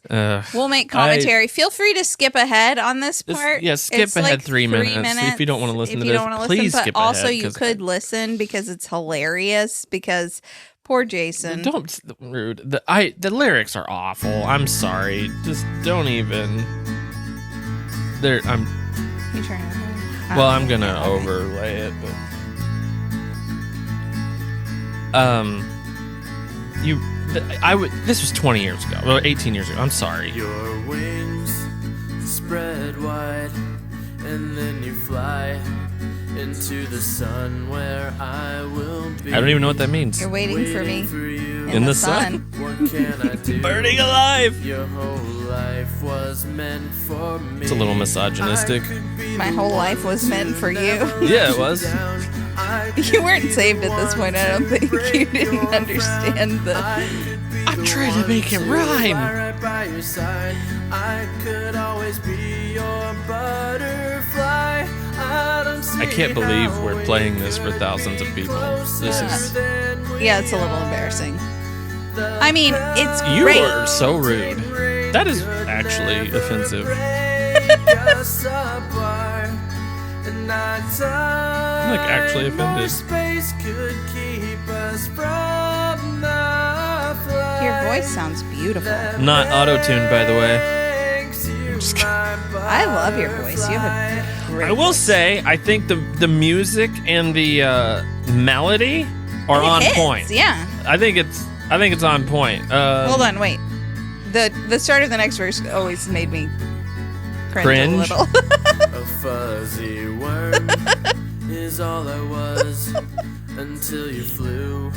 We'll make commentary. Feel free to skip ahead on this part. skip It's ahead like 3 minutes. If you don't want to listen If to you this, don't wanna please listen, skip but also ahead. you 'cause could listen because it's hilarious. Because poor Jason. Don't rude. The lyrics are awful. I'm sorry. Just don't even. There. You turn it over? Well, I'm gonna overlay it, but This was 20 years ago, or 18 years ago. I'm sorry. Your wings spread wide, and then you fly into the sun where I will be. I don't even know what that means. You're waiting for me you. in the sun. What can I do? Burning alive. Your whole life was meant for me. It's a little misogynistic. My whole life was meant for you. Yeah, it was. You weren't saved at this point. I don't think you didn't understand the. I'm trying to make it rhyme. Right by your side, I could always be your butterfly. I can't believe we're playing this for thousands of people. This is. Yeah, it's a little embarrassing. I mean, it's You great. are so rude. That is actually offensive. I'm like actually offended. Your voice sounds beautiful. Not auto-tuned, by the way. I'm just kidding. I love your voice. You have a great I will voice. say, I think the music and the melody are It on hits, point. Yeah. I think it's on point. Hold on, wait. The start of the next verse always made me cringe a Cringe? little. A fuzzy worm is all I was until you flew,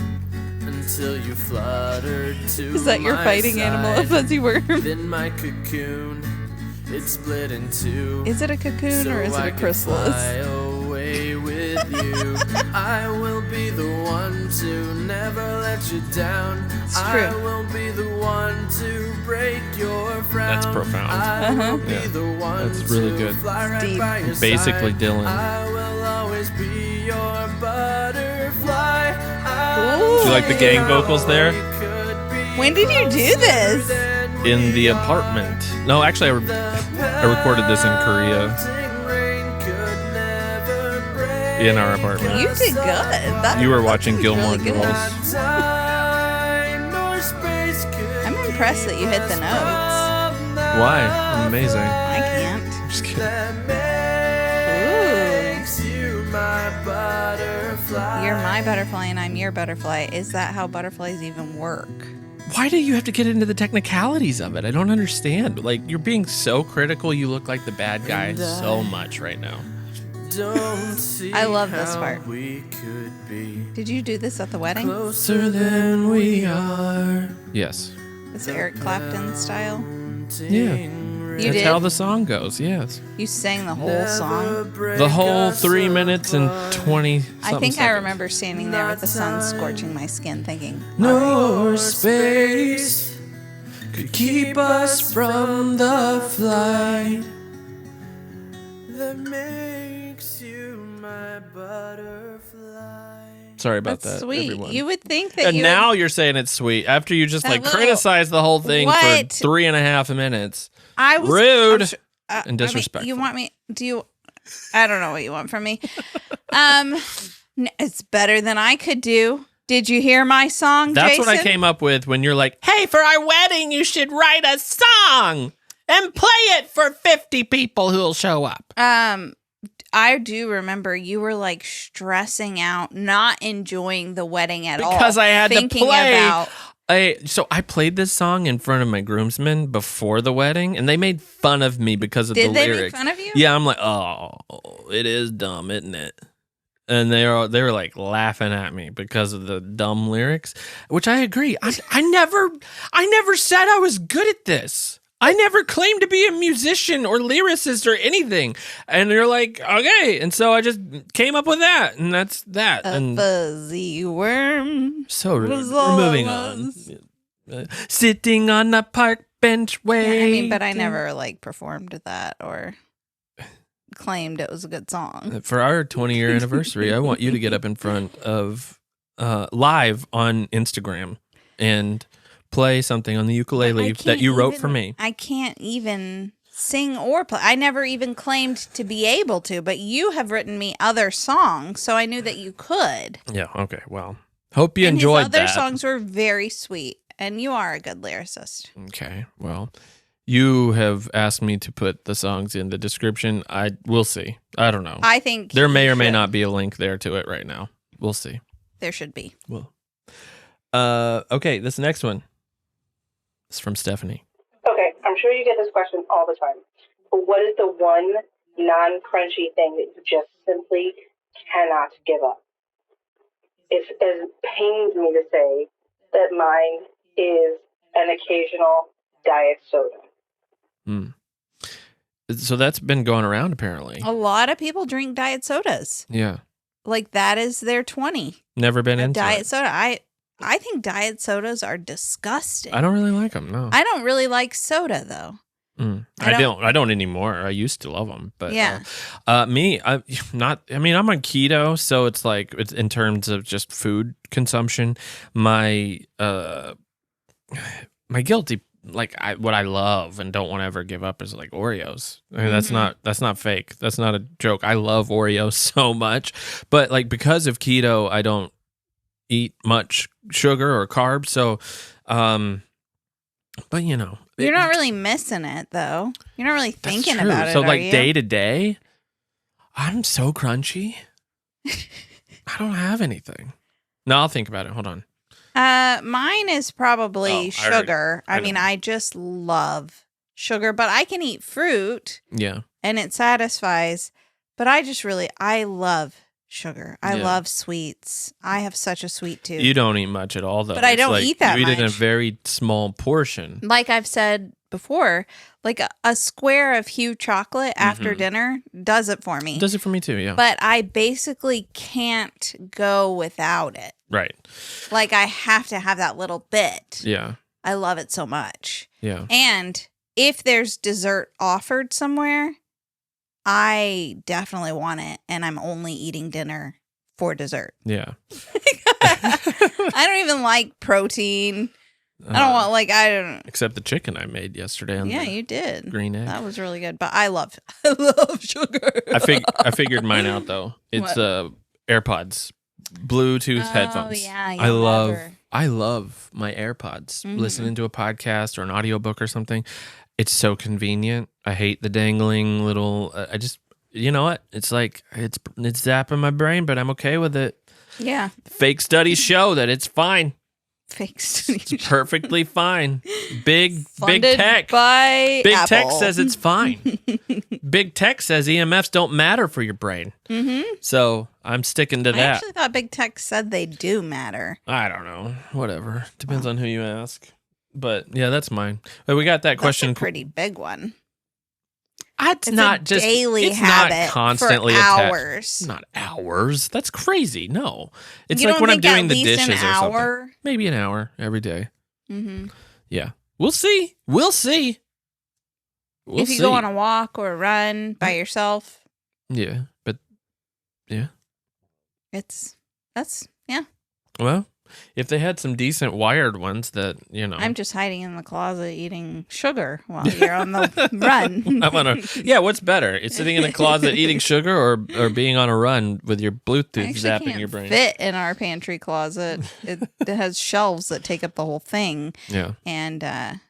until you fluttered to Is that your my fighting side. animal, a fuzzy worm? Then my cocoon, it split in two. Is it a cocoon so or is it I a could chrysalis? fly away with you. I will be the one to never let you down. It's I true. will be the one to break your frown. That's profound. I will be Yeah. the one That's really to good. fly right Deep. by your Basically side. Dylan. I will always be your butterfly. Ooh. Do you like the gang vocals there? When did you do this? In the apartment. No, actually, I recorded this in Korea. In our apartment. You did good. That, You were that watching was Gilmore really good. Girls. I'm impressed that you hit the notes. Why? I'm amazing. I can't. I'm just kidding. You're my butterfly and I'm your butterfly. Is that how butterflies even work? Why do you have to get into the technicalities of it? I don't understand. Like, you're being so critical. You look like the bad guy so much right now. I love this part. Did you do this at the wedding? Closer than we are. Yes. This Eric Clapton style? Yeah. You That's did? how the song goes. Yes. You sang the whole song? The whole 3 minutes and 20 I think I remember standing there with the sun scorching my skin thinking, No space could keep us from the flight that makes you my butterfly. Sorry about that's that, sweet. everyone. You would think that And you now you're saying it's sweet after you just like Hello. criticized the whole thing What? for 3.5 minutes. I was Rude I'm sure- and I mean, disrespectful. you want me? Do you? I don't know what you want from me. It's better than I could do. Did you hear my song, That's Jason? what I came up with when you're like, hey, for our wedding, you should write a song and play it for 50 people who'll show up. I do remember you were like stressing out, not enjoying the wedding at all. Because I had to thinking play. about So I played this song in front of my groomsmen before the wedding, and they made fun of me because of Did the they lyrics. make fun of you? Yeah, I'm like, oh, it is dumb, isn't it? And they were like laughing at me because of the dumb lyrics, which I agree. I never said I was good at this. I never claimed to be a musician or lyricist or anything. And you're like, okay. And so I just came up with that. And that's that. A And fuzzy worm. so rude. was We're all moving I on. was. Sitting on a park bench Yeah, waiting. I mean, but I never like performed that or claimed it was a good song. For our 20-year anniversary, I want you to get up in front of live on Instagram and play something on the ukulele that you wrote for me. I can't even sing or play. I never even claimed to be able to, but you have written me other songs, so I knew that you could. Yeah, okay, well, hope you And enjoyed his other that. songs were very sweet, and you are a good lyricist. Okay, well, you have asked me to put the songs in the description. We'll see. I don't know. I think There may you or may should. not be a link there to it right now. We'll see. There should be. Well, okay, this next one is from Stephanie. Okay, I'm sure you get this question all the time. But what is the one non-crunchy thing that you just simply cannot give up? It pains me to say that mine is an occasional diet soda. So that's been going around apparently. A lot of people drink diet sodas. Yeah. Like that is their 20. Never been into Diet it. soda. I think diet sodas are disgusting. I don't really like them, no. I don't really like soda though. I don't anymore. I used to love them, but Yeah. I'm on keto, so it's like it's in terms of just food consumption. My guilty, like what I love and don't want to ever give up is like Oreos. I mean, that's not fake. That's not a joke. I love Oreos so much, but like because of keto, I don't eat much sugar or carbs. So, but you know, You're not really missing it though. You're not really that's thinking true. about it. So are like you? day to day, I'm so crunchy. I don't have anything. No, I'll think about it. Hold on. Mine is probably Oh, I already- sugar. I I mean, know. I just love sugar, but I can eat fruit Yeah. and it satisfies. But I love sugar. I Yeah. love sweets. I have such a sweet tooth. You don't eat much at all, though. But I It's don't like eat that You eat it in a much. very small portion. Like I've said before, like a square of Hue chocolate after dinner does it for me. It does it for me too, yeah. But I basically can't go without it. Right. Like I have to have that little bit. Yeah. I love it so much. Yeah. And if there's dessert offered somewhere, I definitely want it. And I'm only eating dinner for dessert. Yeah. I don't even like protein. I don't want I don't. Except the chicken I made yesterday on Yeah, the you did. green egg. That was really good. But I love sugar. I figured mine out though. It's AirPods, Bluetooth headphones. Yeah, I love never. I love my AirPods. Mhm. Listening to a podcast or an audiobook or something. It's so convenient. I hate the dangling little I just you know what? It's like it's zapping my brain, but I'm okay with it. Yeah. Fake studies show that it's fine. Fake It's perfectly fine. Big Funded tech. by Big Apple. tech says it's fine. Big tech says EMFs don't matter for your brain. Mm-hmm. So I'm sticking to I that. actually thought big tech said they do matter. I don't know. Whatever. Depends on who you ask. But yeah, that's mine. But we got that question. That's a pretty big one. It's It's not a just daily it's habit not constantly for attached. hours. Not hours. That's crazy. No. It's You like don't when I'm think at doing the least dishes an or something. hour? Maybe an hour every day. Mm-hmm. Yeah. We'll see. We'll see. We'll If you see. go on a walk or a run by yourself, Yeah. But yeah. that's Well, if they had some decent wired ones that, you know. I'm just hiding in the closet eating sugar while you're on the run. I'm on a, yeah, what's better? It's sitting in a closet eating sugar or being on a run with your I Bluetooth actually zapping can't your brain? fit in our pantry closet. It has shelves that take up the whole thing, Yeah. and You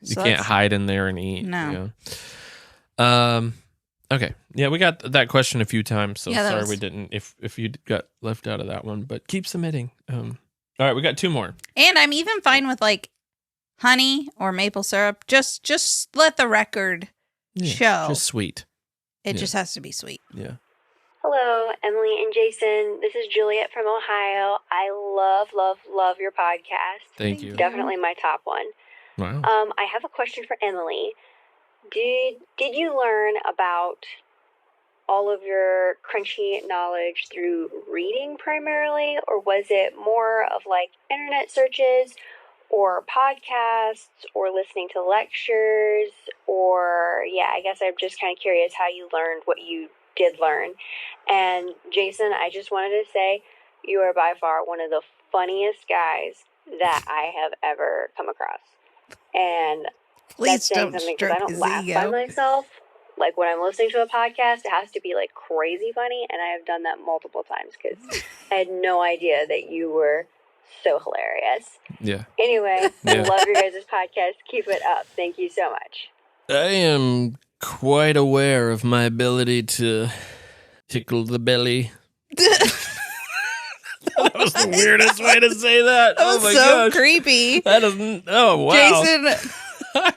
so can't that's- hide in there and eat. No. Yeah. Okay. Yeah, we got that question a few times, so Yeah, that sorry was- we didn't if you got left out of that one, but keep submitting. All right, we got two more. And I'm even fine with like honey or maple syrup. Just let the record Yeah, show. Just sweet. It yeah. just has to be sweet. Yeah. Hello, Emily and Jason. This is Juliet from Ohio. I love your podcast. Thank you. Definitely my top one. Wow. I have a question for Emily. did you learn about all of your crunchy knowledge through reading primarily, or was it more of like internet searches or podcasts or listening to lectures? Or, yeah, I guess I'm just kind of curious how you learned what you did learn. And Jason, I just wanted to say you are by far one of the funniest guys that I have ever come across. And Please that's saying don't something because stroke I don't his laugh ego. by myself. Like when I'm listening to a podcast, it has to be like crazy funny, and I have done that multiple times because I had no idea that you were so hilarious. Yeah. Anyway, Yeah. love your guys' podcast. Keep it up. Thank you so much. I am quite aware of my ability to tickle the belly. That was the weirdest way to say that. That was oh my so gosh. creepy. That is, oh wow. Jason. I'm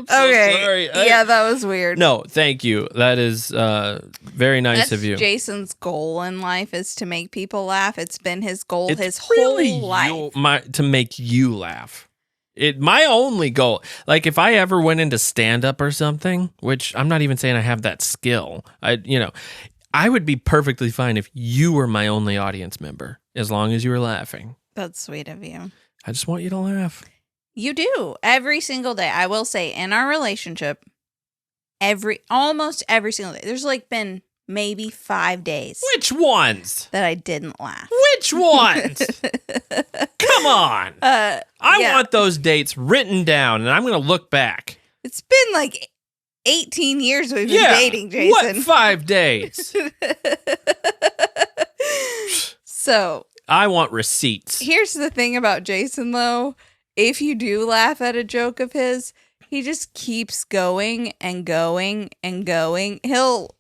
so Okay. sorry. Yeah, that was weird. No, thank you. That is very nice That's of you. Jason's goal in life is to make people laugh. It's been his goal It's his really whole life. to make you laugh. My only goal, like if I ever went into stand up or something, which I'm not even saying I have that skill. I would be perfectly fine if you were my only audience member, as long as you were laughing. That's sweet of you. I just want you to laugh. You do every single day. I will say in our relationship, almost every single day. There's like been maybe 5 days Which ones? that I didn't laugh. Which ones? Come on. I yeah. want those dates written down, and I'm going to look back. It's been like 18 years we've been dating, Jason. What 5 days? So I want receipts. here's the thing about Jason, though. If you do laugh at a joke of his, he just keeps going and going and going.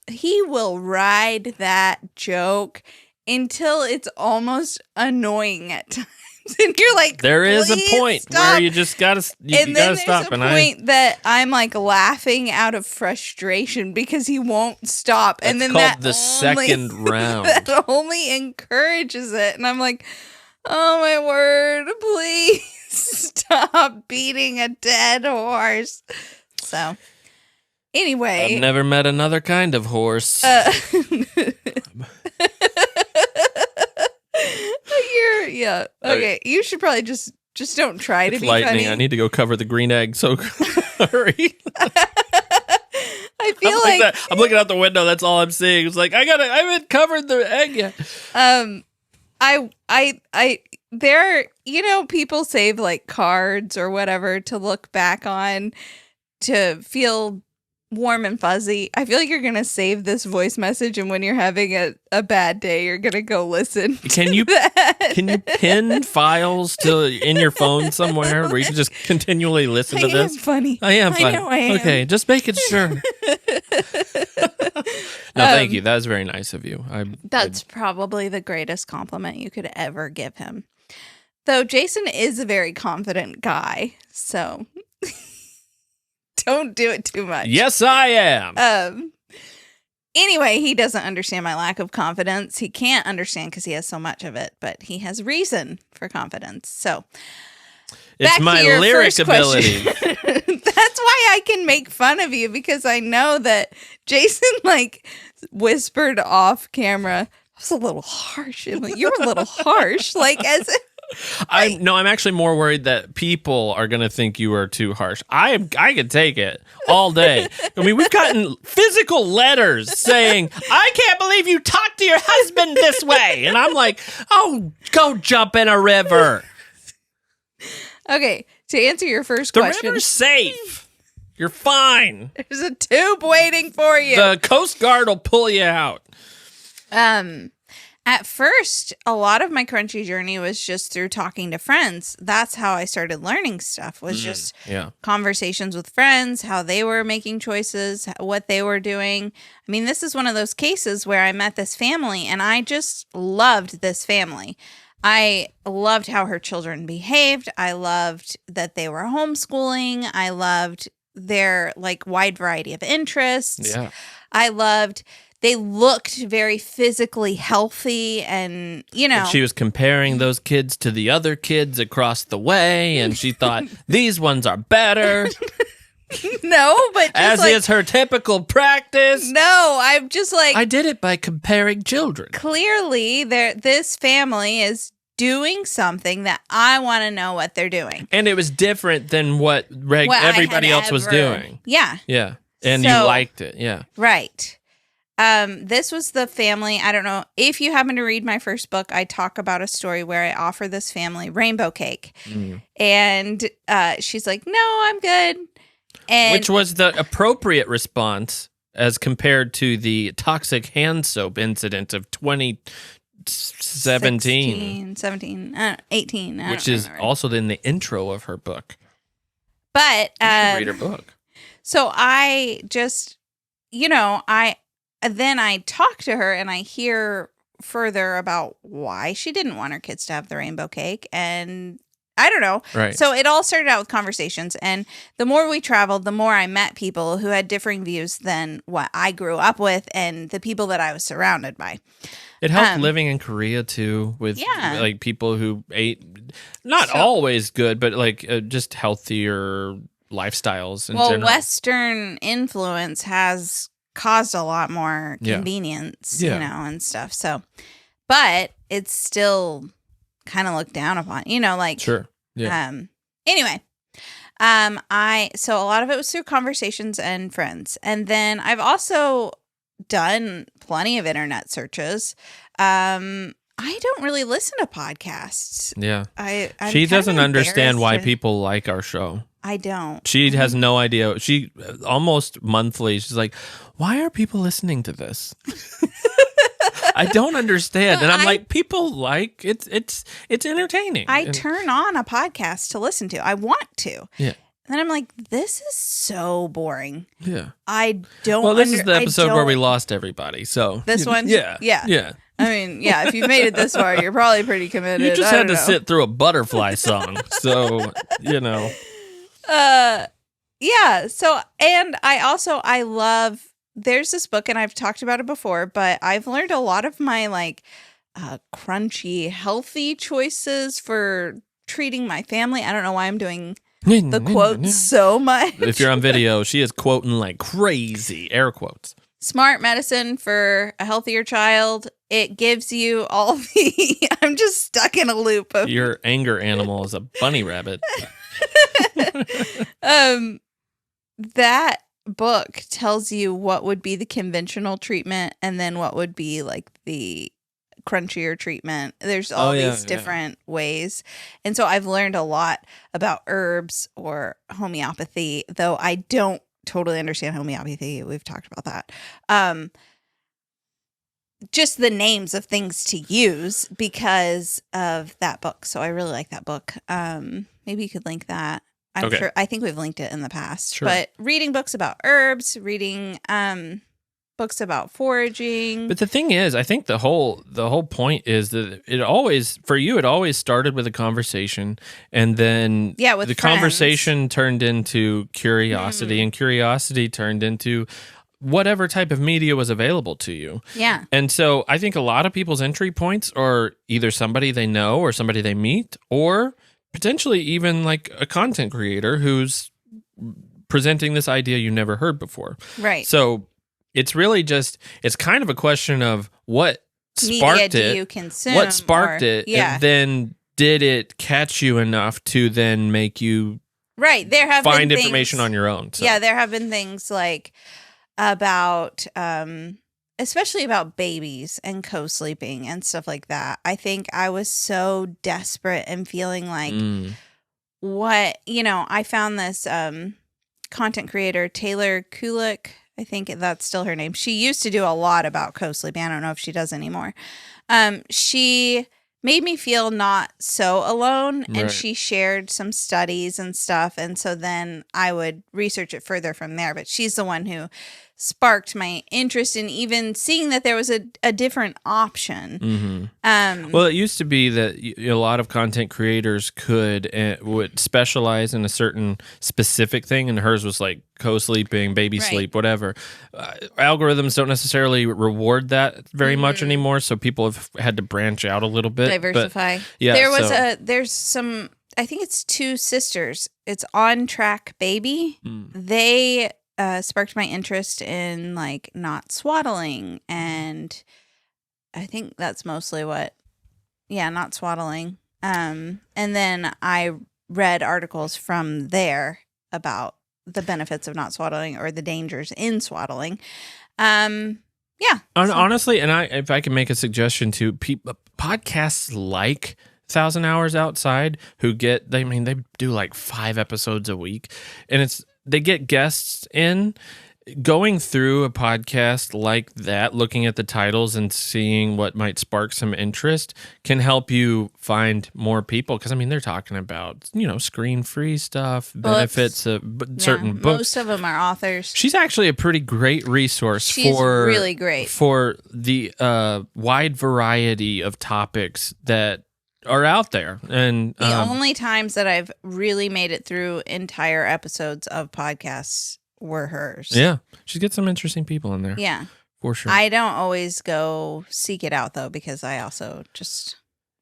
He will ride that joke until it's almost annoying at times. And you're like, There is a "Please point stop." where you just gotta And then there's stop. a point that I'm like laughing out of frustration because he won't stop. And then called that the only, second round. that only encourages it. And I'm like, oh my word, please stop beating a dead horse. So anyway. I've never met another kind of horse. Yeah. Okay. You should probably just don't try to It's be lightning. funny. I need to go cover the green egg. So hurry. I feel like I'm looking out the window. That's all I'm seeing. It's like I haven't covered the egg yet. People save like cards or whatever to look back on to feel warm and fuzzy. I feel like you're gonna save this voice message, and when you're having a bad day, you're gonna go listen. Can you pin files in your phone somewhere where you can just continually listen to I this? am funny. I am funny. I know I am. Okay, just making sure. No, thank you. That was very nice of you. That's probably the greatest compliment you could ever give him. Though Jason is a very confident guy, so don't do it too much. Yes, I am. Anyway, he doesn't understand my lack of confidence. He can't understand because he has so much of it, but he has reason for confidence. So It's back my to your lyric first ability. question. That's why I can make fun of you, because I know that Jason whispered off camera, I was a little harsh. I'm like, you're a little harsh. I'm actually more worried that people are going to think you are too harsh. I could take it all day. I mean, we've gotten physical letters saying, I can't believe you talked to your husband this way. And I'm like, oh, go jump in a river. Okay, to answer your first The question. river's safe. You're fine. There's a tube waiting for you. The Coast Guard will pull you out. At first, a lot of my crunchy journey was just through talking to friends. That's how I started learning stuff, was just conversations with friends, how they were making choices, what they were doing. I mean, this is one of those cases where I met this family and I just loved this family. I loved how her children behaved. I loved that they were homeschooling. I loved their wide variety of interests. Yeah. I loved they looked very physically healthy, and And she was comparing those kids to the other kids across the way, and she thought, these ones are better. No, but just As like, is her typical practice. no, I'm just like, I did it by comparing children. clearly this family is doing something that I want to know what they're doing. And it was different than what What I everybody had else was ever- doing. Yeah, Yeah. And you So- liked it. Yeah. right. This was the family. I don't know if you happen to read my first book. I talk about a story where I offer this family rainbow cake, and she's like, "No, I'm good." And Which was the appropriate response as compared to the toxic hand soap incident of 2017, 17, 18, I which don't is remember. also in the intro of her book. But You should read her book. so I just, then I talk to her and I hear further about why she didn't want her kids to have the rainbow cake. And I don't know. Right. So it all started out with conversations. And the more we traveled, the more I met people who had differing views than what I grew up with and the people that I was surrounded by. It helped living in Korea too, with Yeah. like people who ate not So- always good, but like just healthier lifestyles in general. Western influence has caused a lot more Yeah. convenience, Yeah. and stuff. So, but it's still kind of looked down upon, like, Sure. Yeah. Anyway, so a lot of it was through conversations and friends. And then I've also done plenty of internet searches. I don't really listen to podcasts. Yeah. I'm She kind of doesn't understand why embarrassed to- people like our show. I don't. She has no idea. She almost monthly, she's like, why are people listening to this? I don't understand. And I'm like, people like it's entertaining. I And- turn on a podcast to listen to. I want to. Yeah. And then I'm like, this is so boring. Yeah. I don't. Well, this is the I episode where we don't- lost everybody. So This one? Yeah. Yeah. Yeah. I mean, yeah. If you've made it this far, you're probably pretty committed. You just I had to don't know. sit through a butterfly song. So, Yeah. So, and I love. There's this book, and I've talked about it before, but I've learned a lot of my crunchy, healthy choices for treating my family. I don't know why I'm doing the quotes so much. If you're on video, she is quoting like crazy, air quotes. Smart medicine for a healthier child. It gives you all the. I'm just stuck in a loop of. Your anger animal is a bunny rabbit. That book tells you what would be the conventional treatment and then what would be like the crunchier treatment. There's all these different ways. And so I've learned a lot about herbs or homeopathy, though I don't totally understand homeopathy. We've talked about that. Just the names of things to use because of that book. So I really like that book. Maybe you could link that. I'm sure. I think we've linked it in the past. Sure. But reading books about herbs, reading books about foraging. But the thing is, I think the whole point is that it always started with a conversation, and then with the friends. conversation turned into curiosity, and curiosity turned into whatever type of media was available to you. Yeah. And so I think a lot of people's entry points are either somebody they know or somebody they meet, or potentially even like a content creator who's presenting this idea you never heard before. Right. So it's really just, it's kind of a question of what sparked media it. do you consume? What sparked or- it? Yeah. And then did it catch you enough to then make you Right. There have find been information things, on your own? So. Yeah, there have been things like about especially about babies and co-sleeping and stuff like that. I think I was so desperate and feeling like I found this content creator, Taylor Kulik. I think that's still her name. She used to do a lot about co-sleeping. I don't know if she does anymore. She made me feel not so alone, and Right. she shared some studies and stuff. And so then I would research it further from there. But she's the one who sparked my interest in even seeing that there was a different option. Well, it used to be that a lot of content creators would specialize in a certain specific thing, and hers was like co-sleeping, baby Right. sleep, whatever. Algorithms don't necessarily reward that very much anymore, so people have had to branch out a little bit. Diversify. yeah, There was so- there's some I think it's two sisters. It's On Track Baby. Mm. They sparked my interest in like not swaddling, and I think that's mostly not swaddling. And then I read articles from there about the benefits of not swaddling or the dangers in swaddling. Honestly, and if I can make a suggestion to people, podcasts like 1,000 Hours Outside, they do like 5 episodes a week, and they get guests in. Going through a podcast like that, looking at the titles and seeing what might spark some interest can help you find more people. Because, they're talking about, screen-free stuff, benefits of certain books. Most of them are authors. She's actually a pretty great resource She's really great. For the wide variety of topics that are out there. And the only times that I've really made it through entire episodes of podcasts were hers. Yeah. She gets some interesting people in there. Yeah. For sure. I don't always go seek it out, though, because I also just...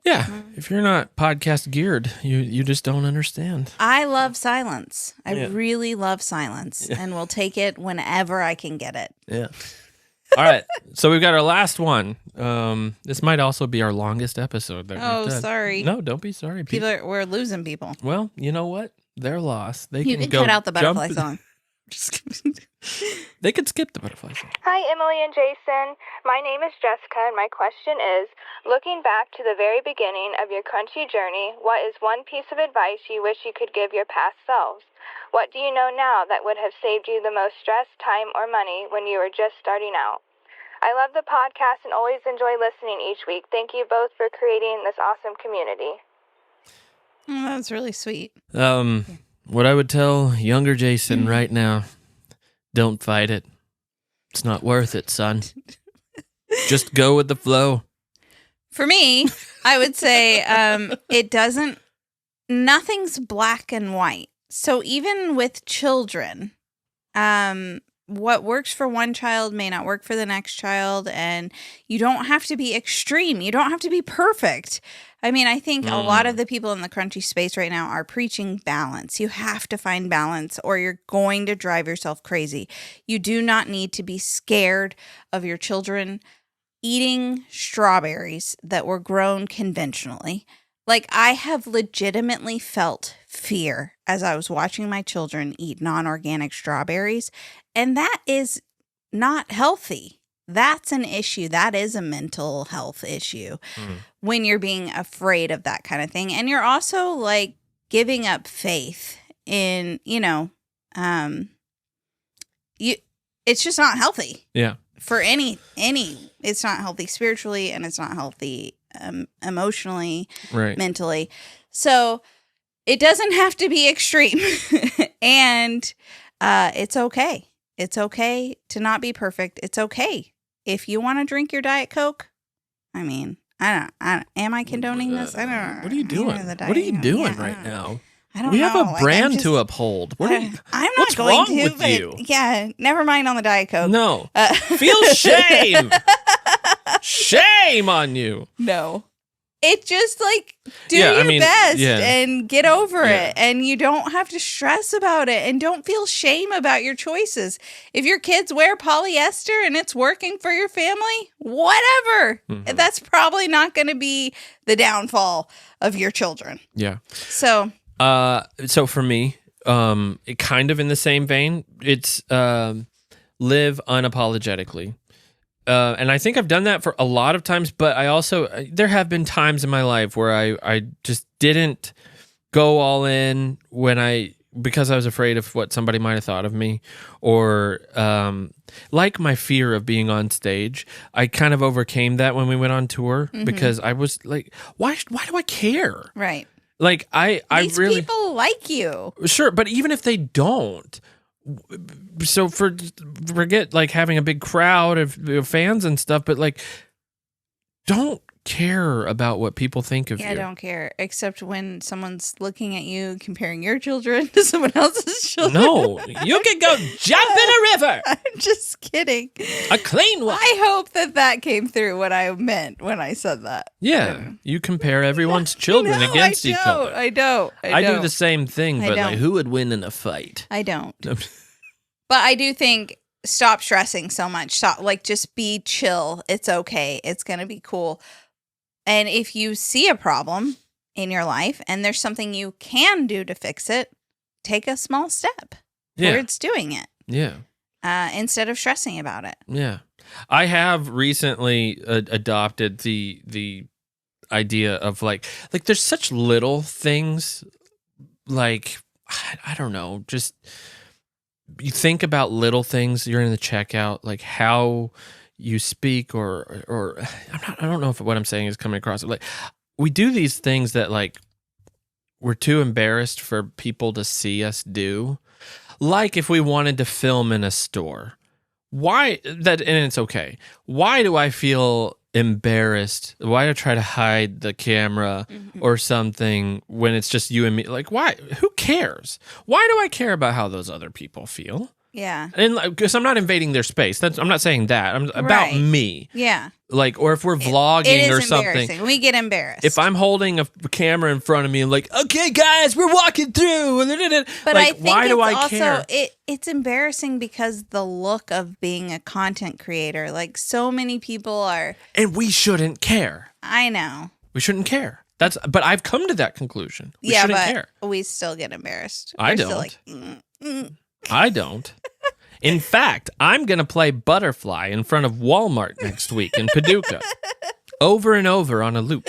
Yeah. If you're not podcast geared, you just don't understand. I love silence. I really love silence, and will take it whenever I can get it. Yeah. All right. So we've got our last one. This might also be our longest episode. Oh, sorry. No, don't be sorry. We're losing people. Well, you know what? They're lost. You can cut out the butterfly song. They could skip the butterfly song. Hi, Emily and Jason. My name is Jessica, and my question is, looking back to the very beginning of your crunchy journey, what is one piece of advice you wish you could give your past selves? What do you know now that would have saved you the most stress, time, or money when you were just starting out? I love the podcast and always enjoy listening each week. Thank you both for creating this awesome community. Oh, that's really sweet. What I would tell younger Jason right now, don't fight it. It's not worth it, son. Just go with the flow. For me, I would say nothing's black and white. So even with children, what works for one child may not work for the next child, and you don't have to be extreme. You don't have to be perfect. I think a lot of the people in the crunchy space right now are preaching balance. You have to find balance or you're going to drive yourself crazy. You do not need to be scared of your children eating strawberries that were grown conventionally. Like, I have legitimately felt fear as I was watching my children eat non-organic strawberries, and that is not healthy. That's an issue. That is a mental health issue when you're being afraid of that kind of thing. And you're also like giving up faith in, it's just not healthy. Yeah. For any, it's not healthy spiritually, and it's not healthy emotionally, right, mentally. So it doesn't have to be extreme. And it's okay. It's okay to not be perfect. It's okay. If you want to drink your Diet Coke, I don't am I condoning this? I don't know. What are you doing? What are you doing right now? I don't know. We have a brand to uphold. I'm not what's going wrong to, with but you? Yeah, never mind on the Diet Coke. No. Feel shame. Shame on you. No. It just do your best and get over it. And you don't have to stress about it, and don't feel shame about your choices. If your kids wear polyester and it's working for your family, whatever. Mm-hmm. That's probably not going to be the downfall of your children. Yeah. So for me, it kind of in the same vein, it's live unapologetically. And I think I've done that for a lot of times, but I also, there have been times in my life where I just didn't go all in because I was afraid of what somebody might have thought of me, or like my fear of being on stage. I kind of overcame that when we went on tour, because I was like, why do I care? Right. Like These people like you. Sure, but even if they don't, so forget having a big crowd of fans and stuff, but don't care about what people think of Yeah, you. I don't care, except when someone's looking at you, comparing your children to someone else's children. No, you can go jump in a river. I'm just kidding. A clean one. I hope that came through what I meant when I said that. Yeah, you compare everyone's children No, against each other. I don't. I do the same thing, I but don't. like, who would win in a fight? I don't. But I do think stop stressing so much. Stop, just be chill. It's okay. It's going to be cool. And if you see a problem in your life and there's something you can do to fix it, take a small step towards doing it. Yeah. Instead of stressing about it. Yeah. I have recently adopted the idea of like there's such little things, like, I don't know, just you think about little things. You're in the checkout, like how you speak or I don't know if what I'm saying is coming across. Like, we do these things that like we're too embarrassed for people to see us do. Like if we wanted to film in a store, and it's okay. Why do I feel embarrassed? Why do I try to hide the camera or something when it's just you and me? Like, why? Who cares? Why do I care about how those other people feel? Yeah. And because I'm not invading their space. I'm not saying that. I'm about me. Yeah. Like, or if we're vlogging it is or something. Embarrassing. We get embarrassed. If I'm holding a camera in front of me and like, okay, guys, we're walking through. But like, I think why do it's I also, care? It's embarrassing because the look of being a content creator, like so many people are. And we shouldn't care. I know. We shouldn't care. But I've come to that conclusion. We shouldn't care. We still get embarrassed. I We're don't. Still like, I don't. In fact, I'm going to play Butterfly in front of Walmart next week in Paducah. Over and over on a loop.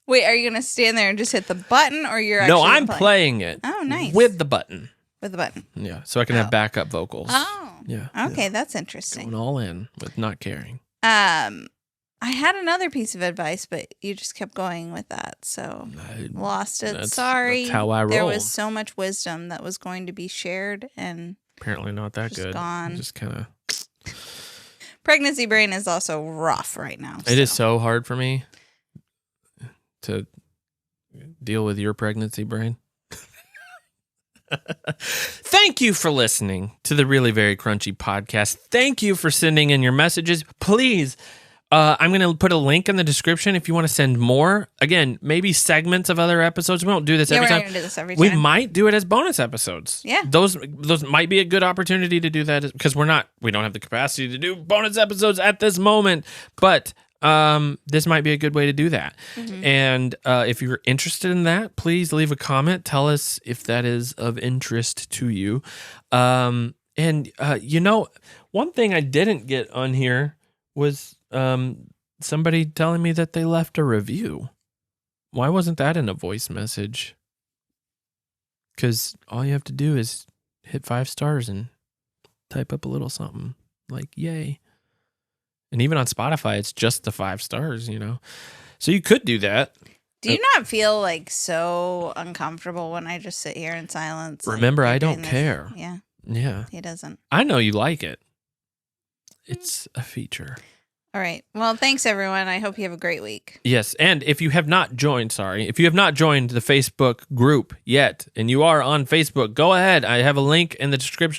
Wait, are you going to stand there and just hit the button or you're actually No, I'm playing? playing it. Oh, nice. With the button. With the button. Yeah, so I can have backup vocals. Oh. Yeah. Okay, that's interesting. Going all in with not caring. I had another piece of advice, but you just kept going with that, so lost it. Sorry. That's how I roll. There was so much wisdom that was going to be shared, and apparently not that just good. gone. Just kind of. Pregnancy brain is also rough right now. It is so hard for me to deal with your pregnancy brain. Thank you for listening to the Really Very Crunchy podcast. Thank you for sending in your messages. Please, I'm going to put a link in the description if you want to send more. Again, maybe segments of other episodes. We won't do this every time. We're not going to do this every time. We might do it as bonus episodes. Yeah. Those might be a good opportunity to do that because we don't have the capacity to do bonus episodes at this moment, but this might be a good way to do that. Mm-hmm. And if you're interested in that, please leave a comment. Tell us if that is of interest to you. And one thing I didn't get on here was somebody telling me that they left a review. Why wasn't that in a voice message? Because all you have to do is hit 5 stars and type up a little something like yay. And even on Spotify, it's just the 5 stars, So you could do that. Do you not feel like so uncomfortable when I just sit here in silence? Remember, like, I don't doing this? care. Yeah. Yeah. He doesn't. I know you like it. It's a feature. All right. Well, thanks, everyone. I hope you have a great week. Yes. And if you have not joined the Facebook group yet, and you are on Facebook, go ahead. I have a link in the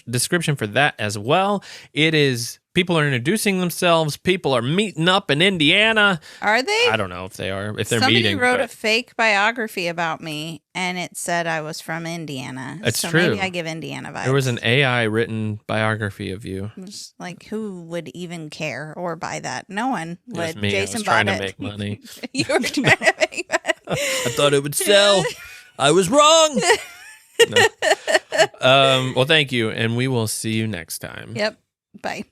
description for that as well. It is... People are introducing themselves. People are meeting up in Indiana. Are they? I don't know if they are, if they're Somebody meeting. Somebody wrote a fake biography about me, and it said I was from Indiana. That's so true. Maybe I give Indiana vibes. There was an AI written biography of you. Just like, who would even care or buy that? No one would. It was me. Jason I was bought trying it. to make money. You were trying to make money. I thought it would sell. I was wrong. No. Well, thank you, and we will see you next time. Yep. Bye.